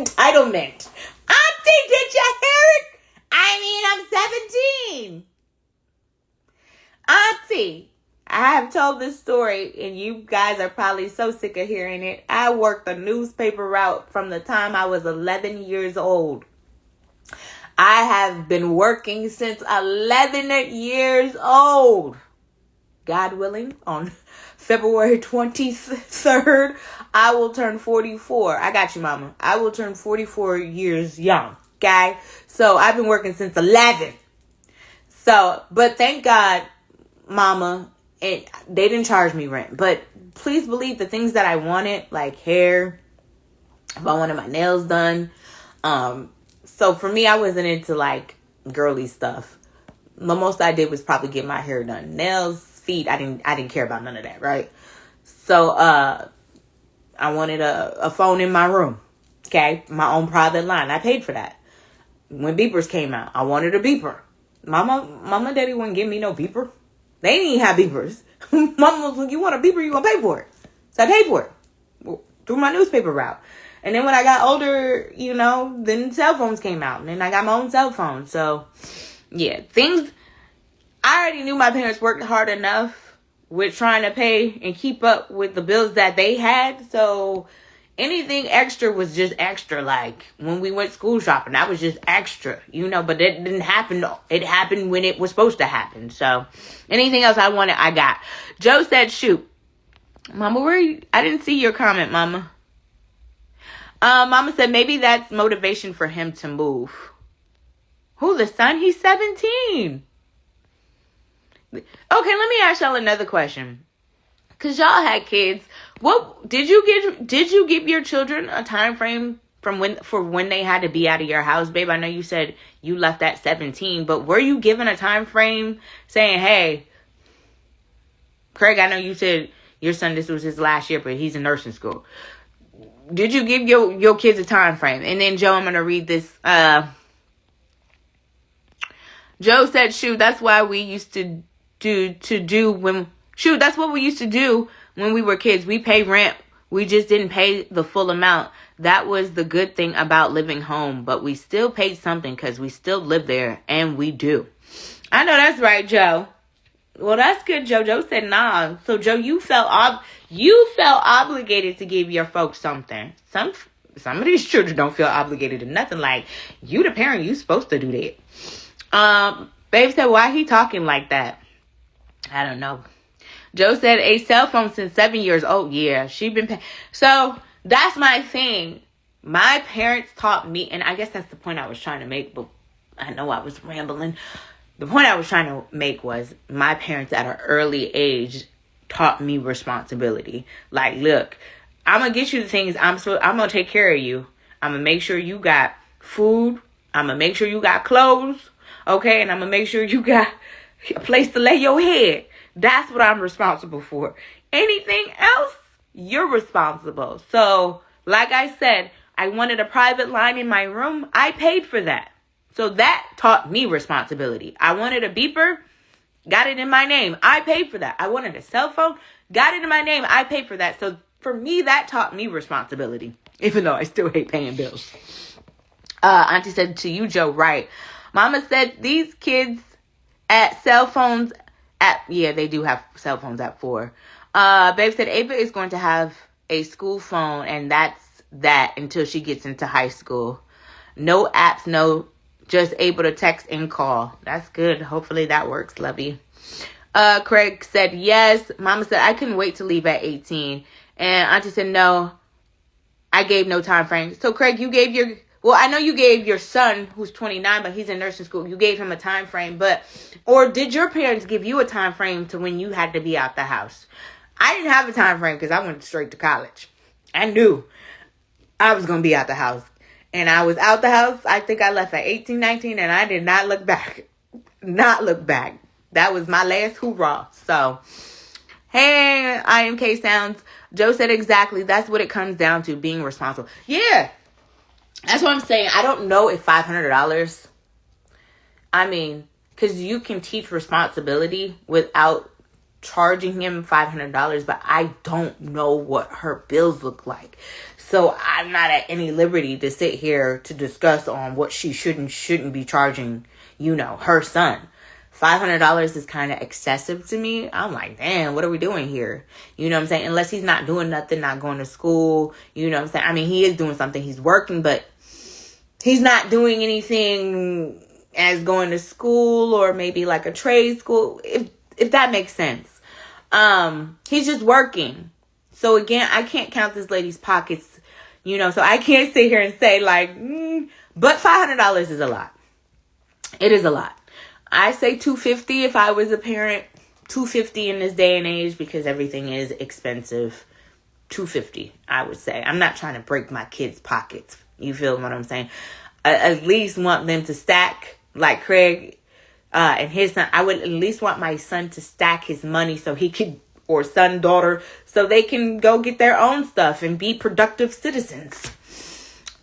Auntie, did you hear it? I'm 17. Auntie, I have told this story, and you guys are probably so sick of hearing it. I worked the newspaper route from the time I was 11 years old. I have been working since 11 years old. God willing, on February 23rd, I will turn 44. I got you, mama. I will turn 44 years young, okay? So I've been working since 11. So, but thank God, mama, they didn't charge me rent. But please believe the things that I wanted, like hair, if I wanted my nails done. So for me, I wasn't into girly stuff. The most I did was probably get my hair done. Nails, feet, I didn't care about none of that, right? So I wanted a phone in my room. Okay, my own private line. I paid for that. When beepers came out, I wanted a beeper. Mama and daddy wouldn't give me no beeper. They didn't even have beepers. Mama was like, you want a beeper, you gonna pay for it. So I paid for it through my newspaper route. And then when I got older, then cell phones came out. And then I got my own cell phone. So, yeah, I already knew my parents worked hard enough with trying to pay and keep up with the bills that they had. So, anything extra was just extra. Like, when we went school shopping, that was just extra, But it didn't happen. It happened when it was supposed to happen. So, anything else I wanted, I got. Joe said, shoot. Mama, where are you? I didn't see your comment, Mama. Mama said maybe that's motivation for him to move. Who, the son? He's 17. Okay, let me ask y'all another question. Cause y'all had kids. What did you give your children a time frame for when they had to be out of your house, babe? I know you said you left at 17, but were you given a time frame saying, hey, Craig, I know you said your son, this was his last year, but he's in nursing school. Did you give your kids a time frame? And then, Joe, I'm going to read this. Joe said, shoot, that's why we used to that's what we used to do when we were kids. We pay rent. We just didn't pay the full amount. That was the good thing about living home. But we still paid something because we still live there, and we do. I know that's right, Joe. Well, that's good, Joe. Joe said, nah. So, Joe, you felt obligated to give your folks something. Some of these children don't feel obligated to nothing. Like, you the parent, you supposed to do that. Babe said, why he talking like that? I don't know. Joe said, a cell phone since 7 years old. Yeah, she been paying. So, that's my thing. My parents taught me, and I guess that's the point I was trying to make, but I know I was rambling. The point I was trying to make was my parents at an early age taught me responsibility. Like, look, I'm going to get you the things. I'm going to take care of you. I'm going to make sure you got food. I'm going to make sure you got clothes. Okay. And I'm going to make sure you got a place to lay your head. That's what I'm responsible for. Anything else, you're responsible. So, like I said, I wanted a private line in my room. I paid for that. So that taught me responsibility. I wanted a beeper, got it in my name. I paid for that. I wanted a cell phone, got it in my name. I paid for that. So for me, that taught me responsibility, even though I still hate paying bills. Auntie said to you, Joe, right. Mama said these kids at cell phones they do have cell phones at 4. Babe said Ava is going to have a school phone, and that's that until she gets into high school. No apps, just able to text and call. That's good. Hopefully that works, lovey. Craig said yes. Mama said I couldn't wait to leave at 18. And Auntie said no. I gave no time frame. So Craig, I know you gave your son, who's 29, but he's in nursing school. You gave him a time frame, or did your parents give you a time frame to when you had to be out the house? I didn't have a time frame because I went straight to college. I knew I was going to be out the house. And I was out the house. I think I left at 18, 19, and I did not look back. Not look back. That was my last hoorah. So, hey, IMK Sounds. Joe said exactly. That's what it comes down to, being responsible. Yeah. That's what I'm saying. I don't know if $500, because you can teach responsibility without charging him $500, but I don't know what her bills look like. So I'm not at any liberty to sit here to discuss on what she shouldn't be charging, her son. $500 is kind of excessive to me. I'm like, damn, what are we doing here? You know what I'm saying? Unless he's not doing nothing, not going to school. You know what I'm saying? I mean, he is doing something. He's working, but he's not doing anything as going to school or maybe like a trade school, if that makes sense. He's just working. So again, I can't count this lady's pockets, so I can't sit here and say like, but $500 is a lot. It is a lot. I say $250 if I was a parent, $250 in this day and age because everything is expensive. $250, I would say. I'm not trying to break my kids' pockets. You feel what I'm saying? I at least want them to stack like Craig and his son. I would at least want my son to stack his money so he could, or son, daughter, so they can go get their own stuff and be productive citizens.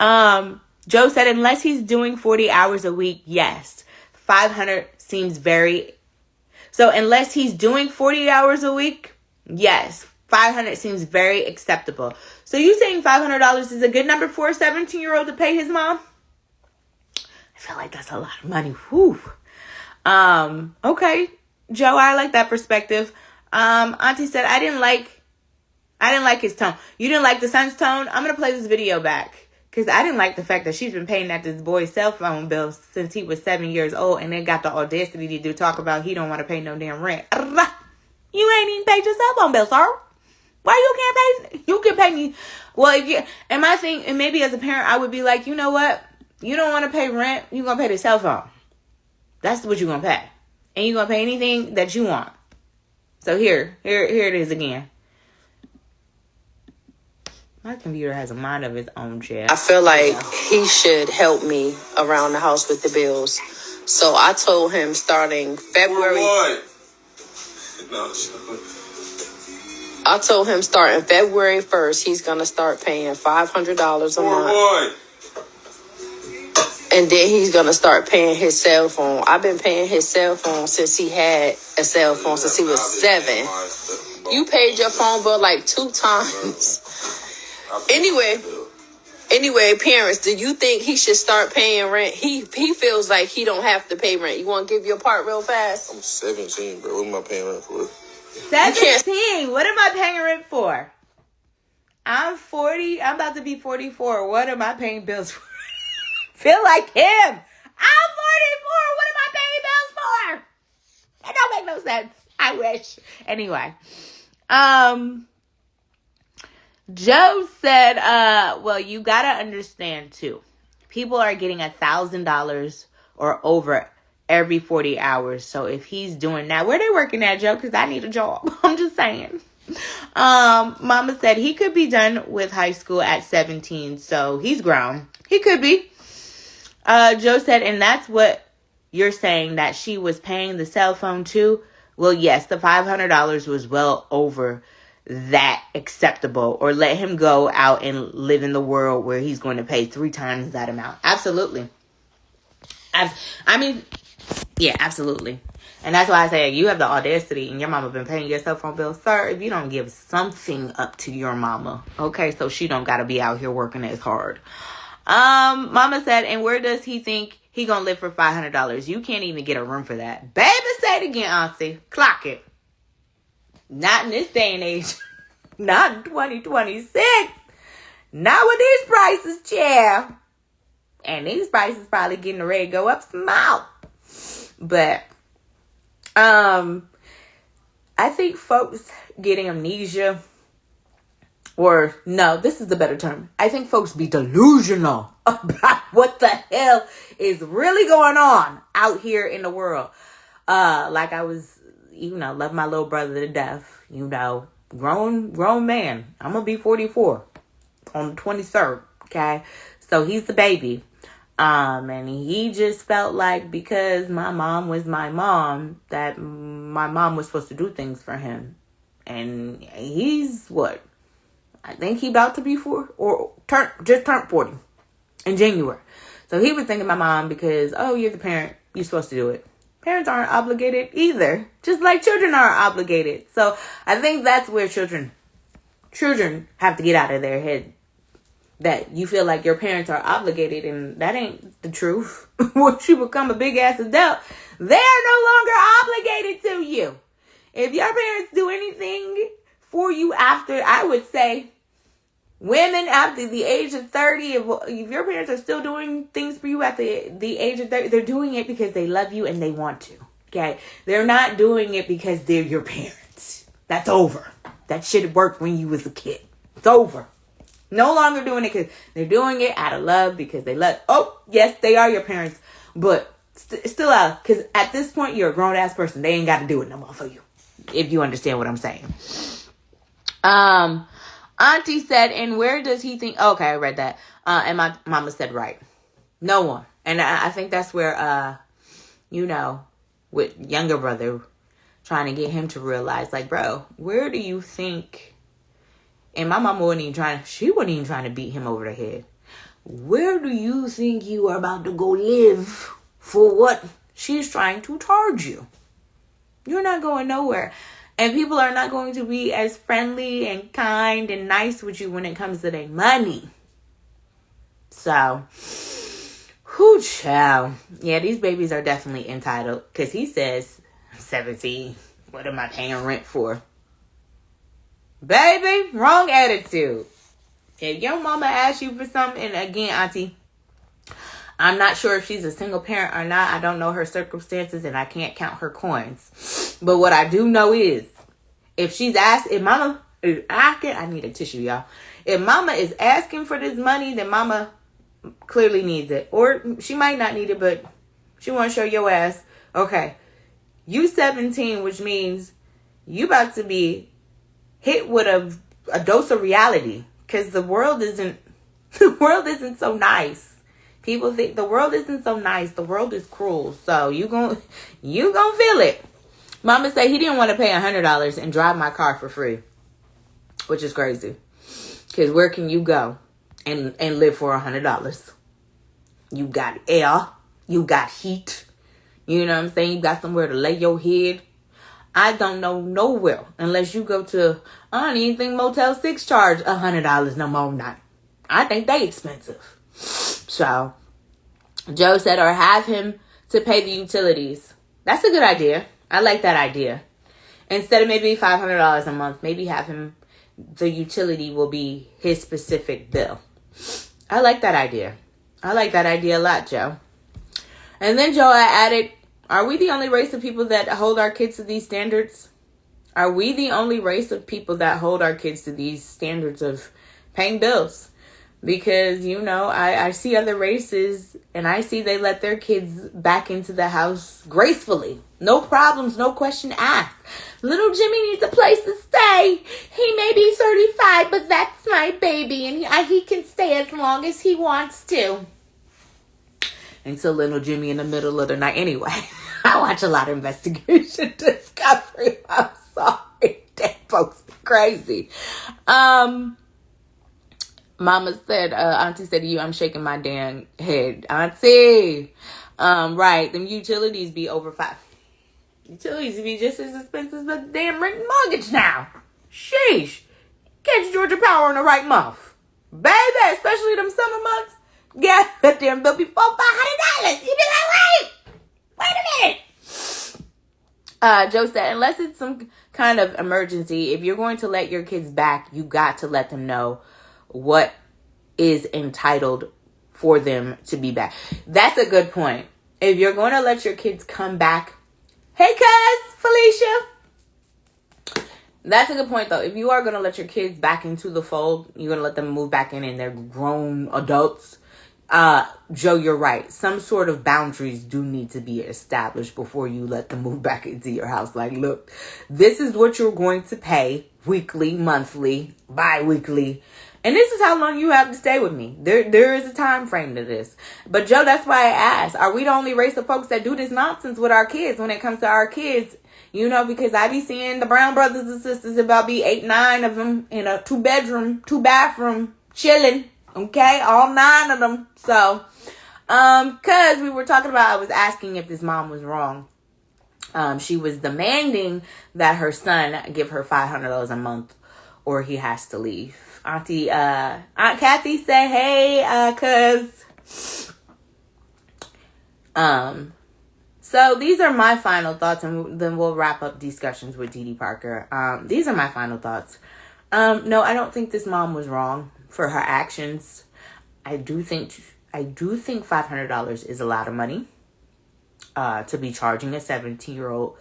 Joe said, unless he's doing 40 hours a week, yes. 500 seems very... So unless he's doing 40 hours a week, yes. $500 seems very acceptable. So you saying $500 is a good number for a 17-year-old to pay his mom? I feel like that's a lot of money. Whew. Okay, Joe, I like that perspective. Auntie said, I didn't like his tone. You didn't like the son's tone? I'm going to play this video back. Because I didn't like the fact that she's been paying at this boy's cell phone bill since he was 7 years old. And then got the audacity to talk about he don't want to pay no damn rent. You ain't even paid your cell phone bill, sir. Why you can't pay? You can pay me. Well, if you, and my thing, and maybe as a parent, I would be like, you know what? You don't want to pay rent. You're going to pay the cell phone. That's what you're going to pay. And you're going to pay anything that you want. So here it is again. My computer has a mind of its own, Chad. I feel like he should help me around the house with the bills. So I told him starting February. I told him starting February 1st, he's going to start paying $500 a month. And then he's going to start paying his cell phone. I've been paying his cell phone since he had a cell phone, since he was 7. You paid your phone bill like 2 times. Anyway, parents, do you think he should start paying rent? He feels like he don't have to pay rent. You want to give your part real fast? I'm 17, bro. What am I paying rent for? 17? What am I paying rent for? I'm 40. I'm about to be 44. What am I paying bills for? Feel like him. I'm 44. What am I paying bills for? That don't make no sense. I wish. Anyway. Joe said, well, you gotta understand too. People are getting $1,000 or over every 40 hours. So if he's doing that, where they working at, Joe? Because I need a job. I'm just saying. Mama said he could be done with high school at 17. So he's grown. He could be. Joe said, and that's what you're saying, that she was paying the cell phone too? Well, yes, the $500 was well over that acceptable, or let him go out and live in the world where he's going to pay 3 times that amount. Absolutely. Yeah, absolutely. And that's why I say you have the audacity, and your mama been paying your cell phone bill. Sir, if you don't give something up to your mama, okay, so she don't got to be out here working as hard. Mama said, and where does he think he gonna live for $500? You can't even get a room for that. Baby, say it again, Auntie. Clock it. Not in this day and age. Not in 2026. Not with these prices, child. And these prices probably getting ready to go up some more. But, I think folks getting amnesia, or no, this is the better term. I think folks be delusional about what the hell is really going on out here in the world. Like I was, love my little brother to death, grown man. I'm going to be 44 on the 23rd. Okay. So he's the baby. And he just felt like because my mom was my mom, that my mom was supposed to do things for him. And he's what? I think he about to be 4 or just turned 40 in January. So he was thinking my mom because, oh, you're the parent. You're supposed to do it. Parents aren't obligated either. Just like children aren't obligated. So I think that's where children have to get out of their head. That you feel like your parents are obligated, and that ain't the truth. Once you become a big ass adult, they are no longer obligated to you. If your parents do anything for you after, I would say, women after the age of 30, if your parents are still doing things for you at the age of 30, they're doing it because they love you and they want to. Okay? They're not doing it because they're your parents. That's over. That shit worked when you was a kid. It's over. No longer doing it because they're doing it out of love because they love. Oh, yes, they are your parents, but still out. Because at this point, you're a grown ass person. They ain't got to do it no more for you. If you understand what I'm saying. Auntie said, and where does he think? Okay, I read that. And my mama said, right. No one. And I think that's where, with younger brother, trying to get him to realize, like, bro, where do you think? And my mama wasn't even trying to beat him over the head. Where do you think you are about to go live for what she's trying to charge you? You're not going nowhere. And people are not going to be as friendly and kind and nice with you when it comes to their money. So, whoo, child. Yeah, these babies are definitely entitled. Because he says, 17, what am I paying rent for? Baby, wrong attitude. If your mama asks you for something, and again, auntie, I'm not sure if she's a single parent or not. I don't know her circumstances, and I can't count her coins. But what I do know is, if mama is asking, I need a tissue, y'all. If mama is asking for this money, then mama clearly needs it. Or she might not need it, but she want to show your ass, okay, you 17, which means you about to be hit with a dose of reality. Because the world isn't so nice. People think the world isn't so nice. The world is cruel. So you gonna feel it. Mama said he didn't want to pay $100 and drive my car for free, which is crazy. Because where can you go and live for $100? You got air. You got heat. You know what I'm saying? You got somewhere to lay your head. I don't know nowhere unless you go to, I don't even think Motel 6 charge $100 no more night. I think they expensive. So, Joe said, or have him to pay the utilities. That's a good idea. I like that idea. Instead of maybe $500 a month, maybe have him, the utility will be his specific bill. I like that idea. I like that idea a lot, Joe. And then Joe added, are we the only race of people that hold our kids to these standards? Are we the only race of people that hold our kids to these standards of paying bills? Because, I see other races and I see they let their kids back into the house gracefully. No problems, no question asked. Little Jimmy needs a place to stay. He may be 35, but that's my baby and he can stay as long as he wants to. Until little Jimmy in the middle of the night. Anyway, I watch a lot of Investigation Discovery. I'm sorry. That folks crazy. Mama said, Auntie said to you, I'm shaking my damn head. Auntie. Right. Them utilities be over $5. Utilities be just as expensive as the damn rent and mortgage now. Sheesh. Catch Georgia Power in the right month. Baby, especially them summer months. Yeah, that damn bill be $400-$500. You be like, wait a minute. Joe said, unless it's some kind of emergency, if you're going to let your kids back, you got to let them know what is entitled for them to be back. That's a good point. If you're going to let your kids come back, hey, cuz, Felicia. That's a good point, though. If you are going to let your kids back into the fold, you're going to let them move back in and they're grown adults. Joe, you're right. Some sort of boundaries do need to be established before you let them move back into your house. Like, look, this is what you're going to pay weekly, monthly, bi-weekly. And this is how long you have to stay with me. There is a time frame to this. But Joe, that's why I asked, are we the only race of folks that do this nonsense with our kids when it comes to our kids? Because I be seeing the Brown brothers and sisters, about be 8, 9 of them in a 2-bedroom, 2-bathroom, chilling. Okay, all 9 of them. So, cause we were talking about, I was asking if this mom was wrong. She was demanding that her son give her $500 a month or he has to leave. Aunt Kathy said, hey, cuz. So these are my final thoughts, and then we'll wrap up discussions with Dee Dee Parker. These are my final thoughts. No, I don't think this mom was wrong for her actions. I do think $500 is a lot of money to be charging a 17-year-old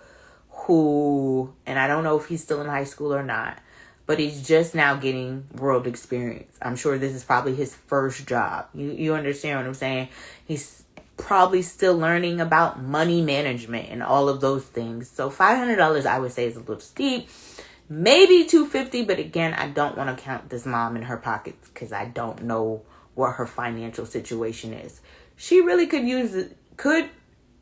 who, and I don't know if he's still in high school or not, but he's just now getting world experience. I'm sure this is probably his first job. You understand what I'm saying? He's probably still learning about money management and all of those things. So $500 I would say is a little steep. Maybe $250, but again, I don't want to count this mom in her pockets because I don't know what her financial situation is. She really could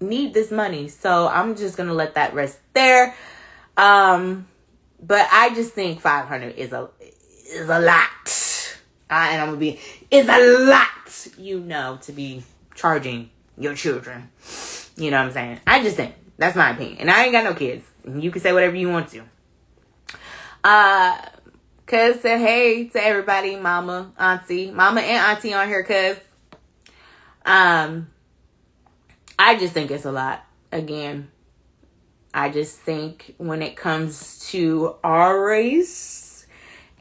need this money. So I'm just going to let that rest there. But I just think 500 is a lot. And I'm going to be, is a lot, to be charging your children. You know what I'm saying? I just think, that's my opinion. And I ain't got no kids. You can say whatever you want to. Cuz said hey to everybody, mama and auntie on here, cuz I just think it's a lot. Again, I just think when it comes to our race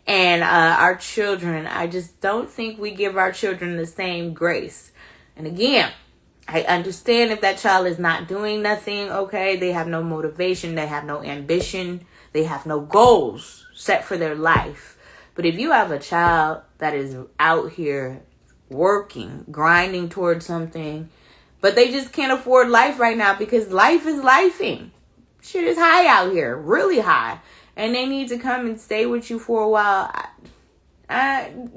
and our children, I just don't think we give our children the same grace. And again, I understand if that child is not doing nothing, okay? They have no motivation, they have no ambition, they have no goals set for their life. But if you have a child that is out here working, grinding towards something, but they just can't afford life right now because life is lifing. Shit is high out here, really high. And they need to come and stay with you for a while.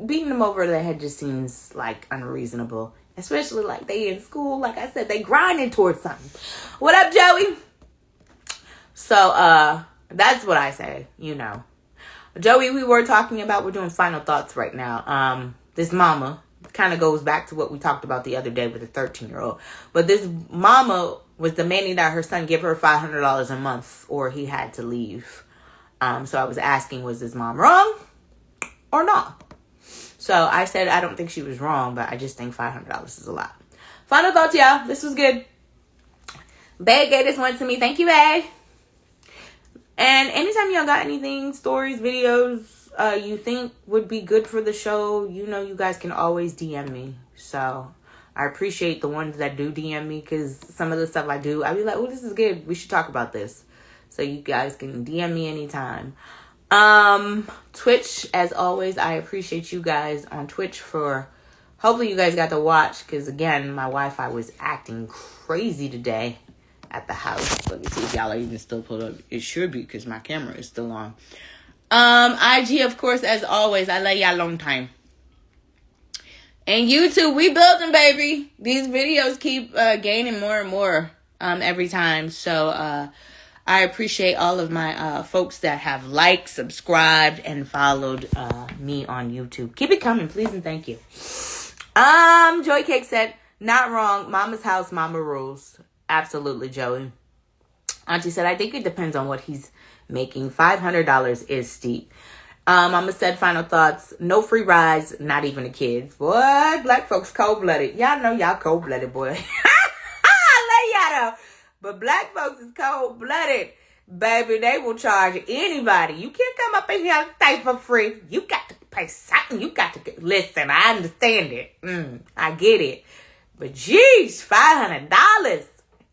Beating them over the head just seems like unreasonable. Especially like they in school. Like I said, they grinding towards something. What up, Joey? So, that's what I say, you know. Joey, we're doing final thoughts right now. This mama kind of goes back to what we talked about the other day with the 13-year-old. But this mama was demanding that her son give her $500 a month or he had to leave. So I was asking, was this mom wrong or not? So I said I don't think she was wrong, but I just think $500 is a lot. Final thoughts, y'all. This was good. Bae gave this one to me. Thank you, Bae. And anytime y'all got anything, stories, videos, you think would be good for the show, you know you guys can always DM me. So I appreciate the ones that do DM me because some of the stuff I do, I be like, oh, this is good. We should talk about this. So you guys can DM me anytime. Twitch, as always, I appreciate you guys on Twitch for, hopefully you guys got to watch because again, my Wi-Fi was acting crazy today at the house. Let me see if y'all are even still pulled up. It should be because my camera is still on. IG, of course, as always, I love y'all long time. And YouTube, we building, baby. These videos keep gaining more and more every time. So I appreciate all of my folks that have liked, subscribed, and followed me on YouTube. Keep it coming, please and thank you. Joy Cake said, not wrong. Mama's house, mama rules. Absolutely, Joey. Auntie said, I think it depends on what he's making. $500 is steep. Mama said, final thoughts. No free rides, not even the kids. Boy, black folks cold-blooded. Y'all know y'all cold-blooded, boy. I love y'all, though. But black folks is cold-blooded. Baby, they will charge anybody. You can't come up in here and stay for free. You got to pay something. You got to listen, I understand it. I get it. But geez, $500.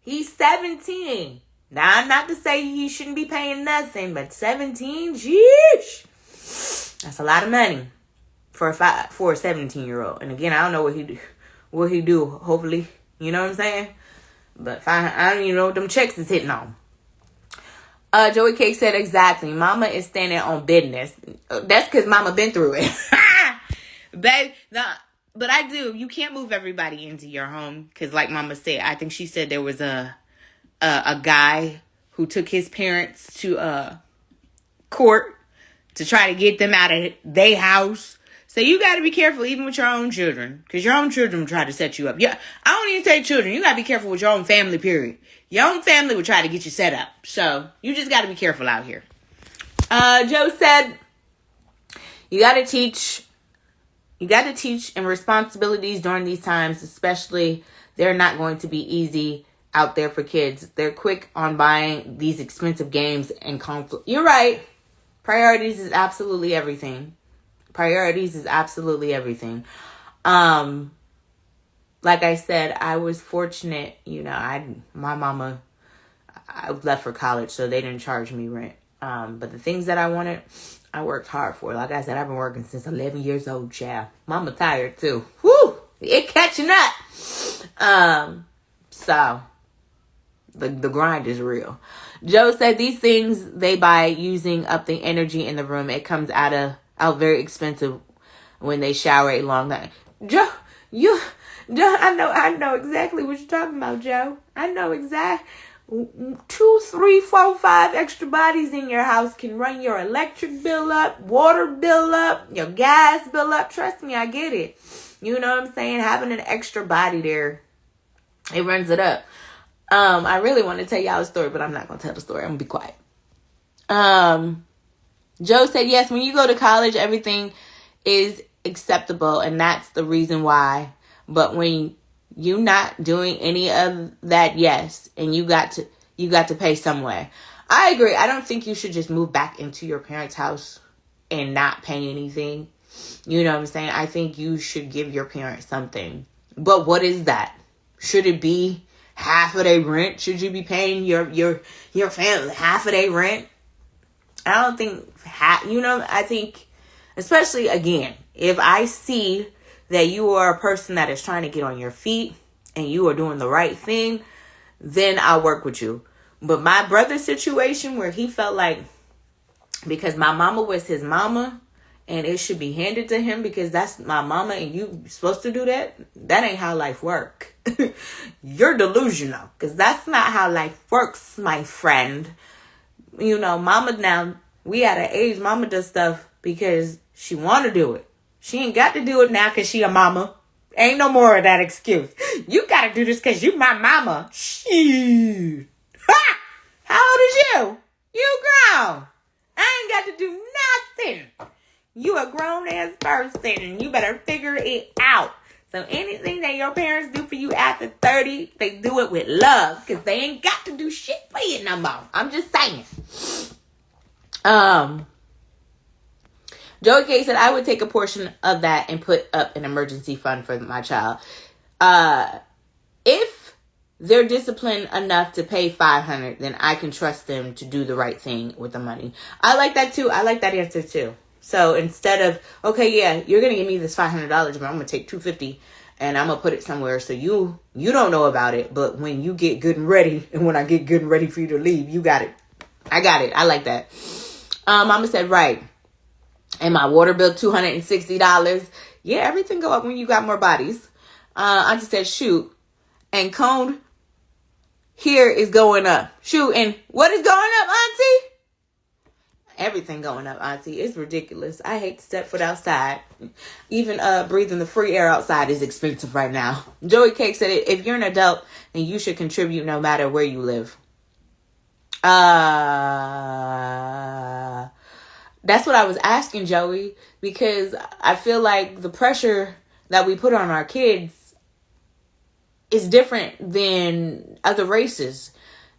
He's 17. Now, not to say he shouldn't be paying nothing, but 17, geez. That's a lot of money for a 17-year-old. And again, I don't know what he do. Hopefully, you know what I'm saying? But I don't even know what them checks is hitting on. Joey Cake said exactly. Mama is standing on business. That's because Mama been through it. Babe, but I do. You can't move everybody into your home. Because like Mama said, I think she said there was a guy who took his parents to court to try to get them out of their house. So you got to be careful even with your own children. Because your own children will try to set you up. Yeah, I don't even say children. You got to be careful with your own family, period. Your own family will try to get you set up. So you just got to be careful out here. Joe said, you got to teach and responsibilities during these times, especially they're not going to be easy out there for kids. They're quick on buying these expensive games and conflict. You're right. Priorities is absolutely everything. Priorities is absolutely everything. Like I said, I was fortunate, my mama, I left for college, so they didn't charge me rent. But the things that I wanted, I worked hard for. Like I said, I've been working since 11 years old, child. Mama tired too. Whew! It catching up. So the grind is real. Joe said these things they buy using up the energy in the room. It comes out very expensive when they shower a long night. Joe, I know exactly what you're talking about, Joe. I know exactly. 2, 3, 4, 5 extra bodies in your house can run your electric bill up, water bill up, your gas bill up. Trust me, I get it. You know what I'm saying? Having an extra body there, it runs it up. I really want to tell y'all a story, but I'm not going to tell the story. I'm going to be quiet. Joe said, yes, when you go to college, everything is acceptable, and that's the reason why. But when you not doing any of that, yes, and you got to pay some way. I agree. I don't think you should just move back into your parents' house and not pay anything. You know what I'm saying? I think you should give your parents something. But what is that? Should it be half of their rent? Should you be paying your family half of their rent? I don't think I think, especially again, if I see that you are a person that is trying to get on your feet and you are doing the right thing, then I'll work with you. But my brother's situation where he felt like because my mama was his mama and it should be handed to him because that's my mama and you supposed to do that, that ain't how life work. You're delusional because that's not how life works, my friend. You know, mama now, we at an age, mama does stuff because she want to do it. She ain't got to do it now because she a mama. Ain't no more of that excuse. You got to do this because you my mama. Shoot. Ha! How old is you? You grown. I ain't got to do nothing. You a grown-ass person and you better figure it out. So anything that your parents do for you after 30, they do it with love because they ain't got to do shit for you no more. I'm just saying. Joey K said, I would take a portion of that and put up an emergency fund for my child. If they're disciplined enough to pay $500, then I can trust them to do the right thing with the money. I like that too. I like that answer too. So instead of, okay, yeah, you're going to give me this $500, but I'm going to take $250 and I'm going to put it somewhere so you don't know about it. But when you get good and ready, and when I get good and ready for you to leave, you got it. I got it. I like that. Mama said, right. And my water bill, $260. Yeah, everything go up when you got more bodies. Auntie said, shoot. And cone here is going up. Shoot. And what is going up, Auntie? Everything going up, Auntie. It's ridiculous. I hate to step foot outside. Even breathing the free air outside is expensive right now. Joey Cake said, if you're an adult, then you should contribute no matter where you live. That's what I was asking, Joey, because I feel like the pressure that we put on our kids is different than other races.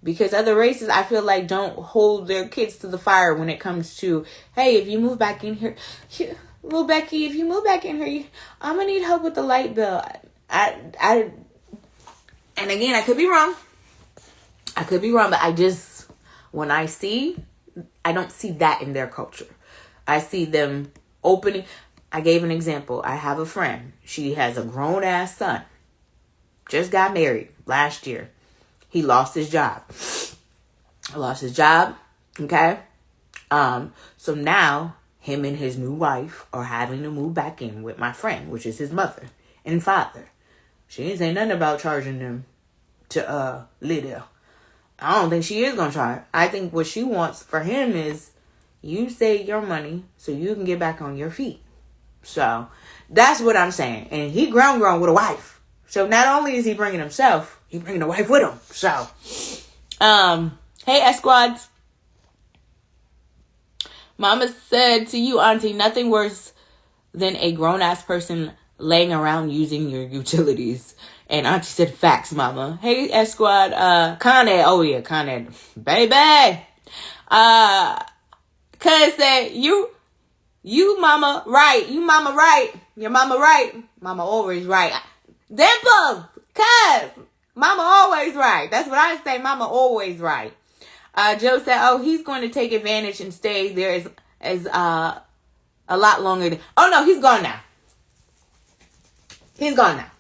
Because other races, I feel like, don't hold their kids to the fire when it comes to, hey, if you move back in here, little Becky, if you move back in here, I'm going to need help with the light bill. And again, I could be wrong. But I just, when I don't see that in their culture. I see them opening. I gave an example. I have a friend. She has a grown-ass son. Just got married last year. He lost his job. Okay? So now, him and his new wife are having to move back in with my friend, which is his mother and father. She ain't saying nothing about charging them to live there. I don't think she is going to try. I think what she wants for him is you save your money so you can get back on your feet. So that's what I'm saying. And he grown with a wife. So not only is he bringing himself, he bringing the wife with him. So, hey, S-Squads. Mama said to you, Auntie, nothing worse than a grown-ass person laying around using your utilities. And Auntie said, facts, Mama. Hey, S-Squad. Con Ed. Oh, yeah, Con Ed. Baby. Cuz said, you mama right. You mama right. Your mama right. Mama always right. Dimple. Cuz. Mama always right. That's what I say. Mama always right. Joe said, oh, he's going to take advantage and stay there as a lot longer than... Oh, no, he's gone now. He's gone now.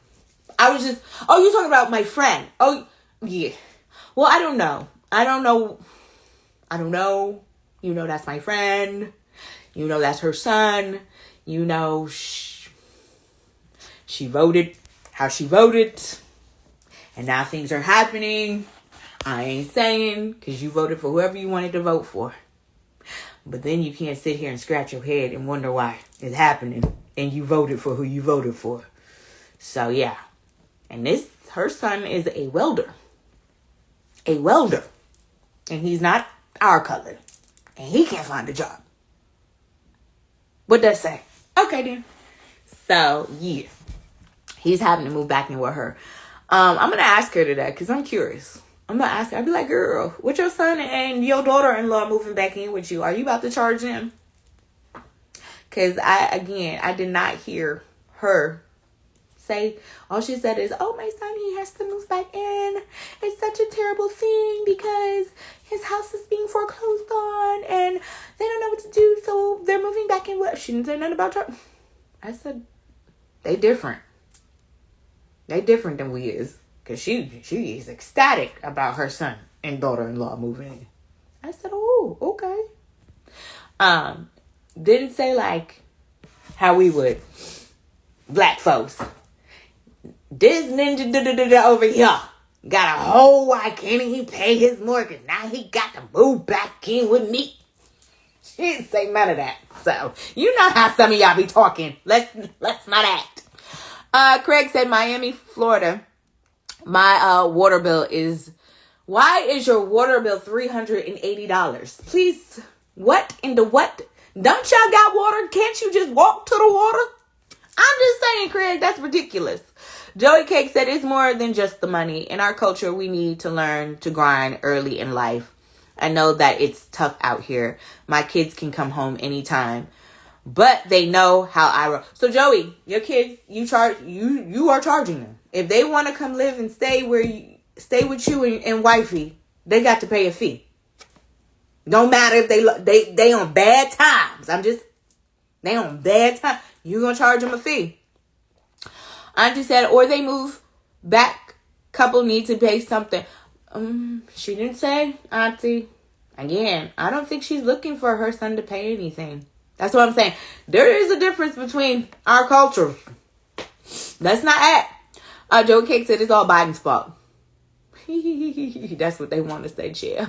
I was just... Oh, you're talking about my friend. Oh, yeah. Well, I don't know. You know, that's my friend. You know, that's her son. You know, she voted how she voted. And now things are happening. I ain't saying, because you voted for whoever you wanted to vote for. But then you can't sit here and scratch your head and wonder why it's happening. And you voted for who you voted for. So, yeah. And her son is a welder. A welder. And he's not our color. And he can't find a job. What does say? Okay, then. So, yeah. He's having to move back in with her. I'm going to ask her today because I'm curious. I'm going to ask her. I'll be like, girl, what your son and your daughter-in-law moving back in with you? Are you about to charge them? Because, I did not hear her say, all she said is, oh, my son, he has to move back in. It's such a terrible thing because his house is being foreclosed on and they don't know what to do, so they're moving back in. What? She didn't say nothing about her. I said, they different. They different than we is. Because she is ecstatic about her son and daughter-in-law moving in. I said, oh, okay. Didn't say like how we would. Black folks. This ninja over here got a whole, why can't he pay his mortgage? Now he got to move back in with me. She didn't say none of that. So, you know how some of y'all be talking. Let's not act. Craig said, Miami, Florida. My water bill is... Why is your water bill $380? Please, what in the what? Don't y'all got water? Can't you just walk to the water? I'm just saying, Craig, that's ridiculous. Joey Cake said it's more than just the money. In our culture, we need to learn to grind early in life. I know that it's tough out here. My kids can come home anytime, but they know how I roll. So Joey, your kids, you are charging them. If they want to come live and stay with you and wifey, they got to pay a fee. Don't matter if they on bad times. They on bad times. You gonna charge them a fee. Auntie said, or they move back. Couple need to pay something. She didn't say, Auntie. Again, I don't think she's looking for her son to pay anything. That's what I'm saying. There is a difference between our cultures. Let's not act. Joe Cake said it's all Biden's fault. That's what they want to say, chill.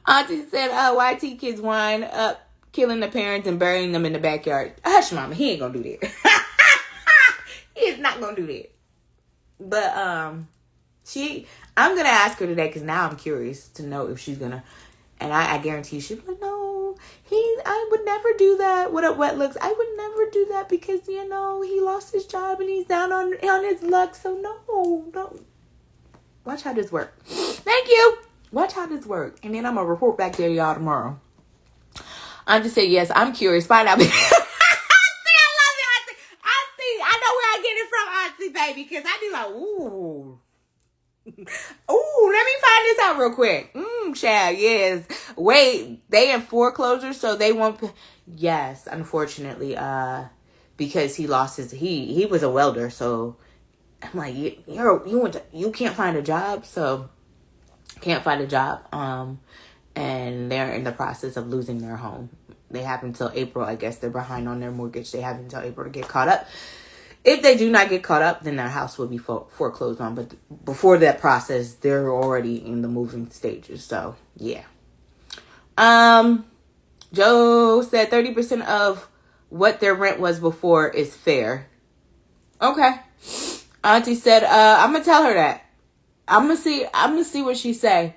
Auntie said, YT kids wind up killing the parents and burying them in the backyard. Hush, mama. He ain't gonna do that. He is not gonna do that. But, I'm gonna ask her today because now I'm curious to know if she's gonna, and I guarantee she'll be like, no, I would never do that. What up, wet looks? I would never do that because, he lost his job and he's down on his luck. So no. Watch how this works. Thank you. Watch how this works. And then I'm gonna report back there to y'all tomorrow. I'm just saying, yes, I'm curious. Find out. I know where I get it from, Auntie, baby, because I be like, ooh. Ooh, let me find this out real quick. Child, yes. Wait, they in foreclosure, so they won't. Yes, unfortunately, because he lost he was a welder, so I'm like, you can't find a job, so can't find a job. And they're in the process of losing their home. They have until April. I guess they're behind on their mortgage. They have until April to get caught up. If they do not get caught up, then their house will be foreclosed on. But before that process, they're already in the moving stages. So, yeah. Joe said 30% of what their rent was before is fair. Okay. Auntie said, I'm going to tell her that. I'm going to see what she say.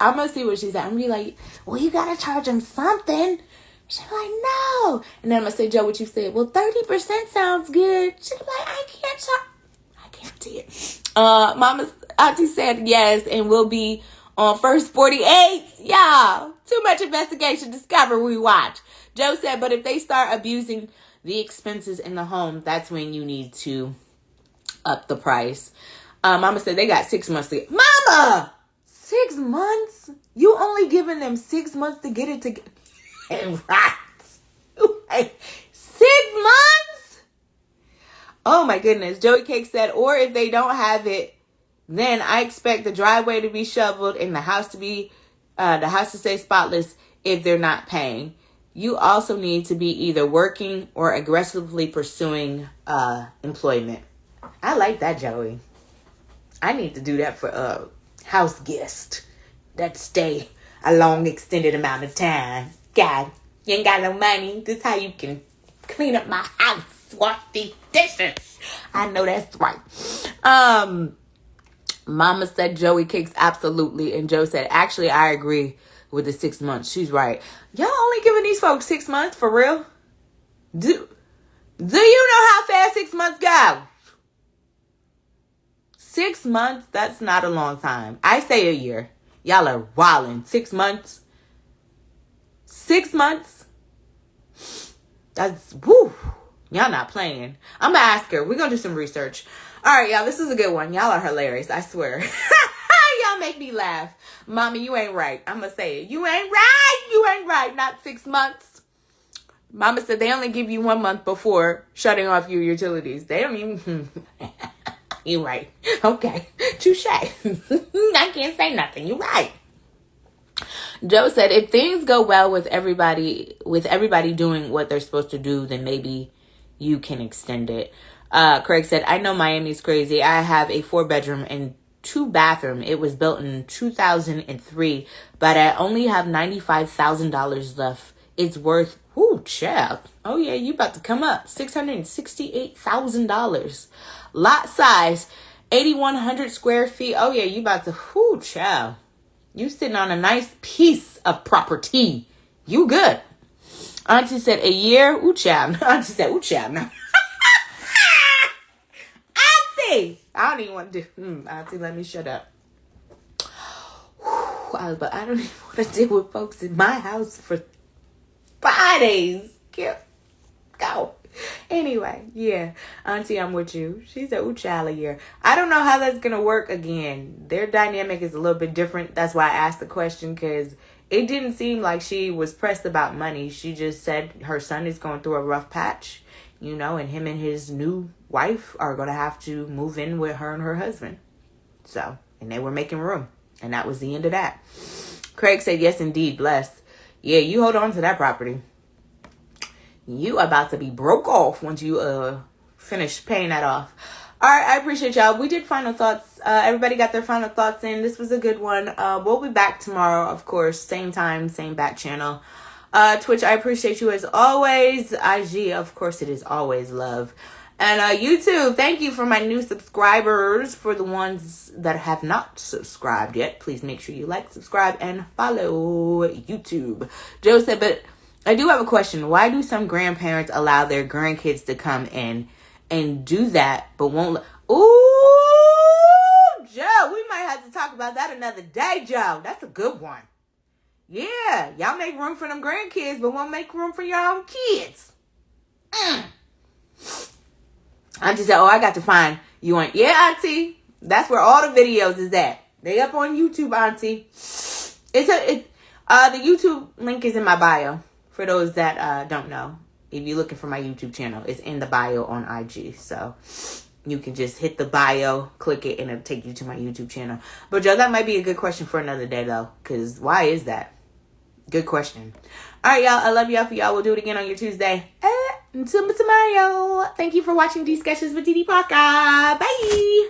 I'm going to see what she said. I'm going to be like, well, you got to charge them something. She'll be like, no. And then I'm going to say, Joe, what you said? Well, 30% sounds good. She'll be like, I can't charge. I guarantee it. Auntie said yes, and we'll be on first 48. Y'all, too much investigation. Discover we watch. Joe said, but if they start abusing the expenses in the home, that's when you need to up the price. Mama said they got 6 months to get. Mama! 6 months? You only giving them 6 months to get it together. Right. 6 months? Oh my goodness. Joey Cake said, or if they don't have it, then I expect the driveway to be shoveled and the house to stay spotless if they're not paying. You also need to be either working or aggressively pursuing employment. I like that, Joey. I need to do that for house guests that stay a long extended amount of time. God, you ain't got no money. This is how you can clean up my house, wash these dishes. I know that's right. Mama said Joey Cakes absolutely, and Joe said, actually, I agree with the 6 months. She's right. Y'all only giving these folks 6 months for real? Do you know how fast 6 months go? 6 months, that's not a long time. I say a year. Y'all are wildin'. 6 months. 6 months. That's, woo. Y'all not playing. I'm gonna ask her. We're gonna do some research. All right, y'all, this is a good one. Y'all are hilarious, I swear. Y'all make me laugh. Mommy, you ain't right. I'm gonna say it. You ain't right. You ain't right. Not 6 months. Mama said they only give you 1 month before shutting off your utilities. They don't even... You right. Okay. Touche. I can't say nothing. You right. Joe said, if things go well with everybody doing what they're supposed to do, then maybe you can extend it. Craig said, I know Miami's crazy. I have a 4-bedroom and 2-bathroom. It was built in 2003, but I only have $95,000 left. It's worth, child. Oh yeah, you about to come up. $668,000. Lot size, 8,100 square feet. Oh yeah, you about to, child. You sitting on a nice piece of property. You good. Auntie said a year. Child. Auntie said, child. No. Auntie. I don't even want to do. Auntie, let me shut up. But I don't even want to deal with folks in my house for 5 days. Go. Anyway, yeah. Auntie, I'm with you. She said, child, a year. I don't know how that's going to work again. Their dynamic is a little bit different. That's why I asked the question, because it didn't seem like she was pressed about money. She just said her son is going through a rough patch, and him and his new wife are going to have to move in with her and her husband. So, and they were making room. And that was the end of that. Craig said, yes, indeed, blessed. Yeah, you hold on to that property. You about to be broke off once you finish paying that off. All right, I appreciate y'all. We did final thoughts. Everybody got their final thoughts in. This was a good one. We'll be back tomorrow, of course. Same time, same back channel. Twitch, I appreciate you as always. IG, of course, it is always love. And YouTube, thank you for my new subscribers. For the ones that have not subscribed yet, please make sure you like, subscribe, and follow YouTube. Joe said, but I do have a question. Why do some grandparents allow their grandkids to come in and do that, but won't... Ooh, Joe, we might have to talk about that another day, Joe. That's a good one. Yeah, y'all make room for them grandkids, but won't make room for your own kids. Auntie said, I got to find you on... Yeah, Auntie. That's where all the videos is at. They up on YouTube, Auntie. The YouTube link is in my bio. For those that don't know, if you're looking for my YouTube channel, it's in the bio on IG. So you can just hit the bio, click it, and it'll take you to my YouTube channel. But Joe, that might be a good question for another day, though. Because why is that? Good question. All right, y'all. I love y'all. For y'all, we'll do it again on your Tuesday. Until tomorrow. Thank you for watching these sketches with Didi Parker. Bye.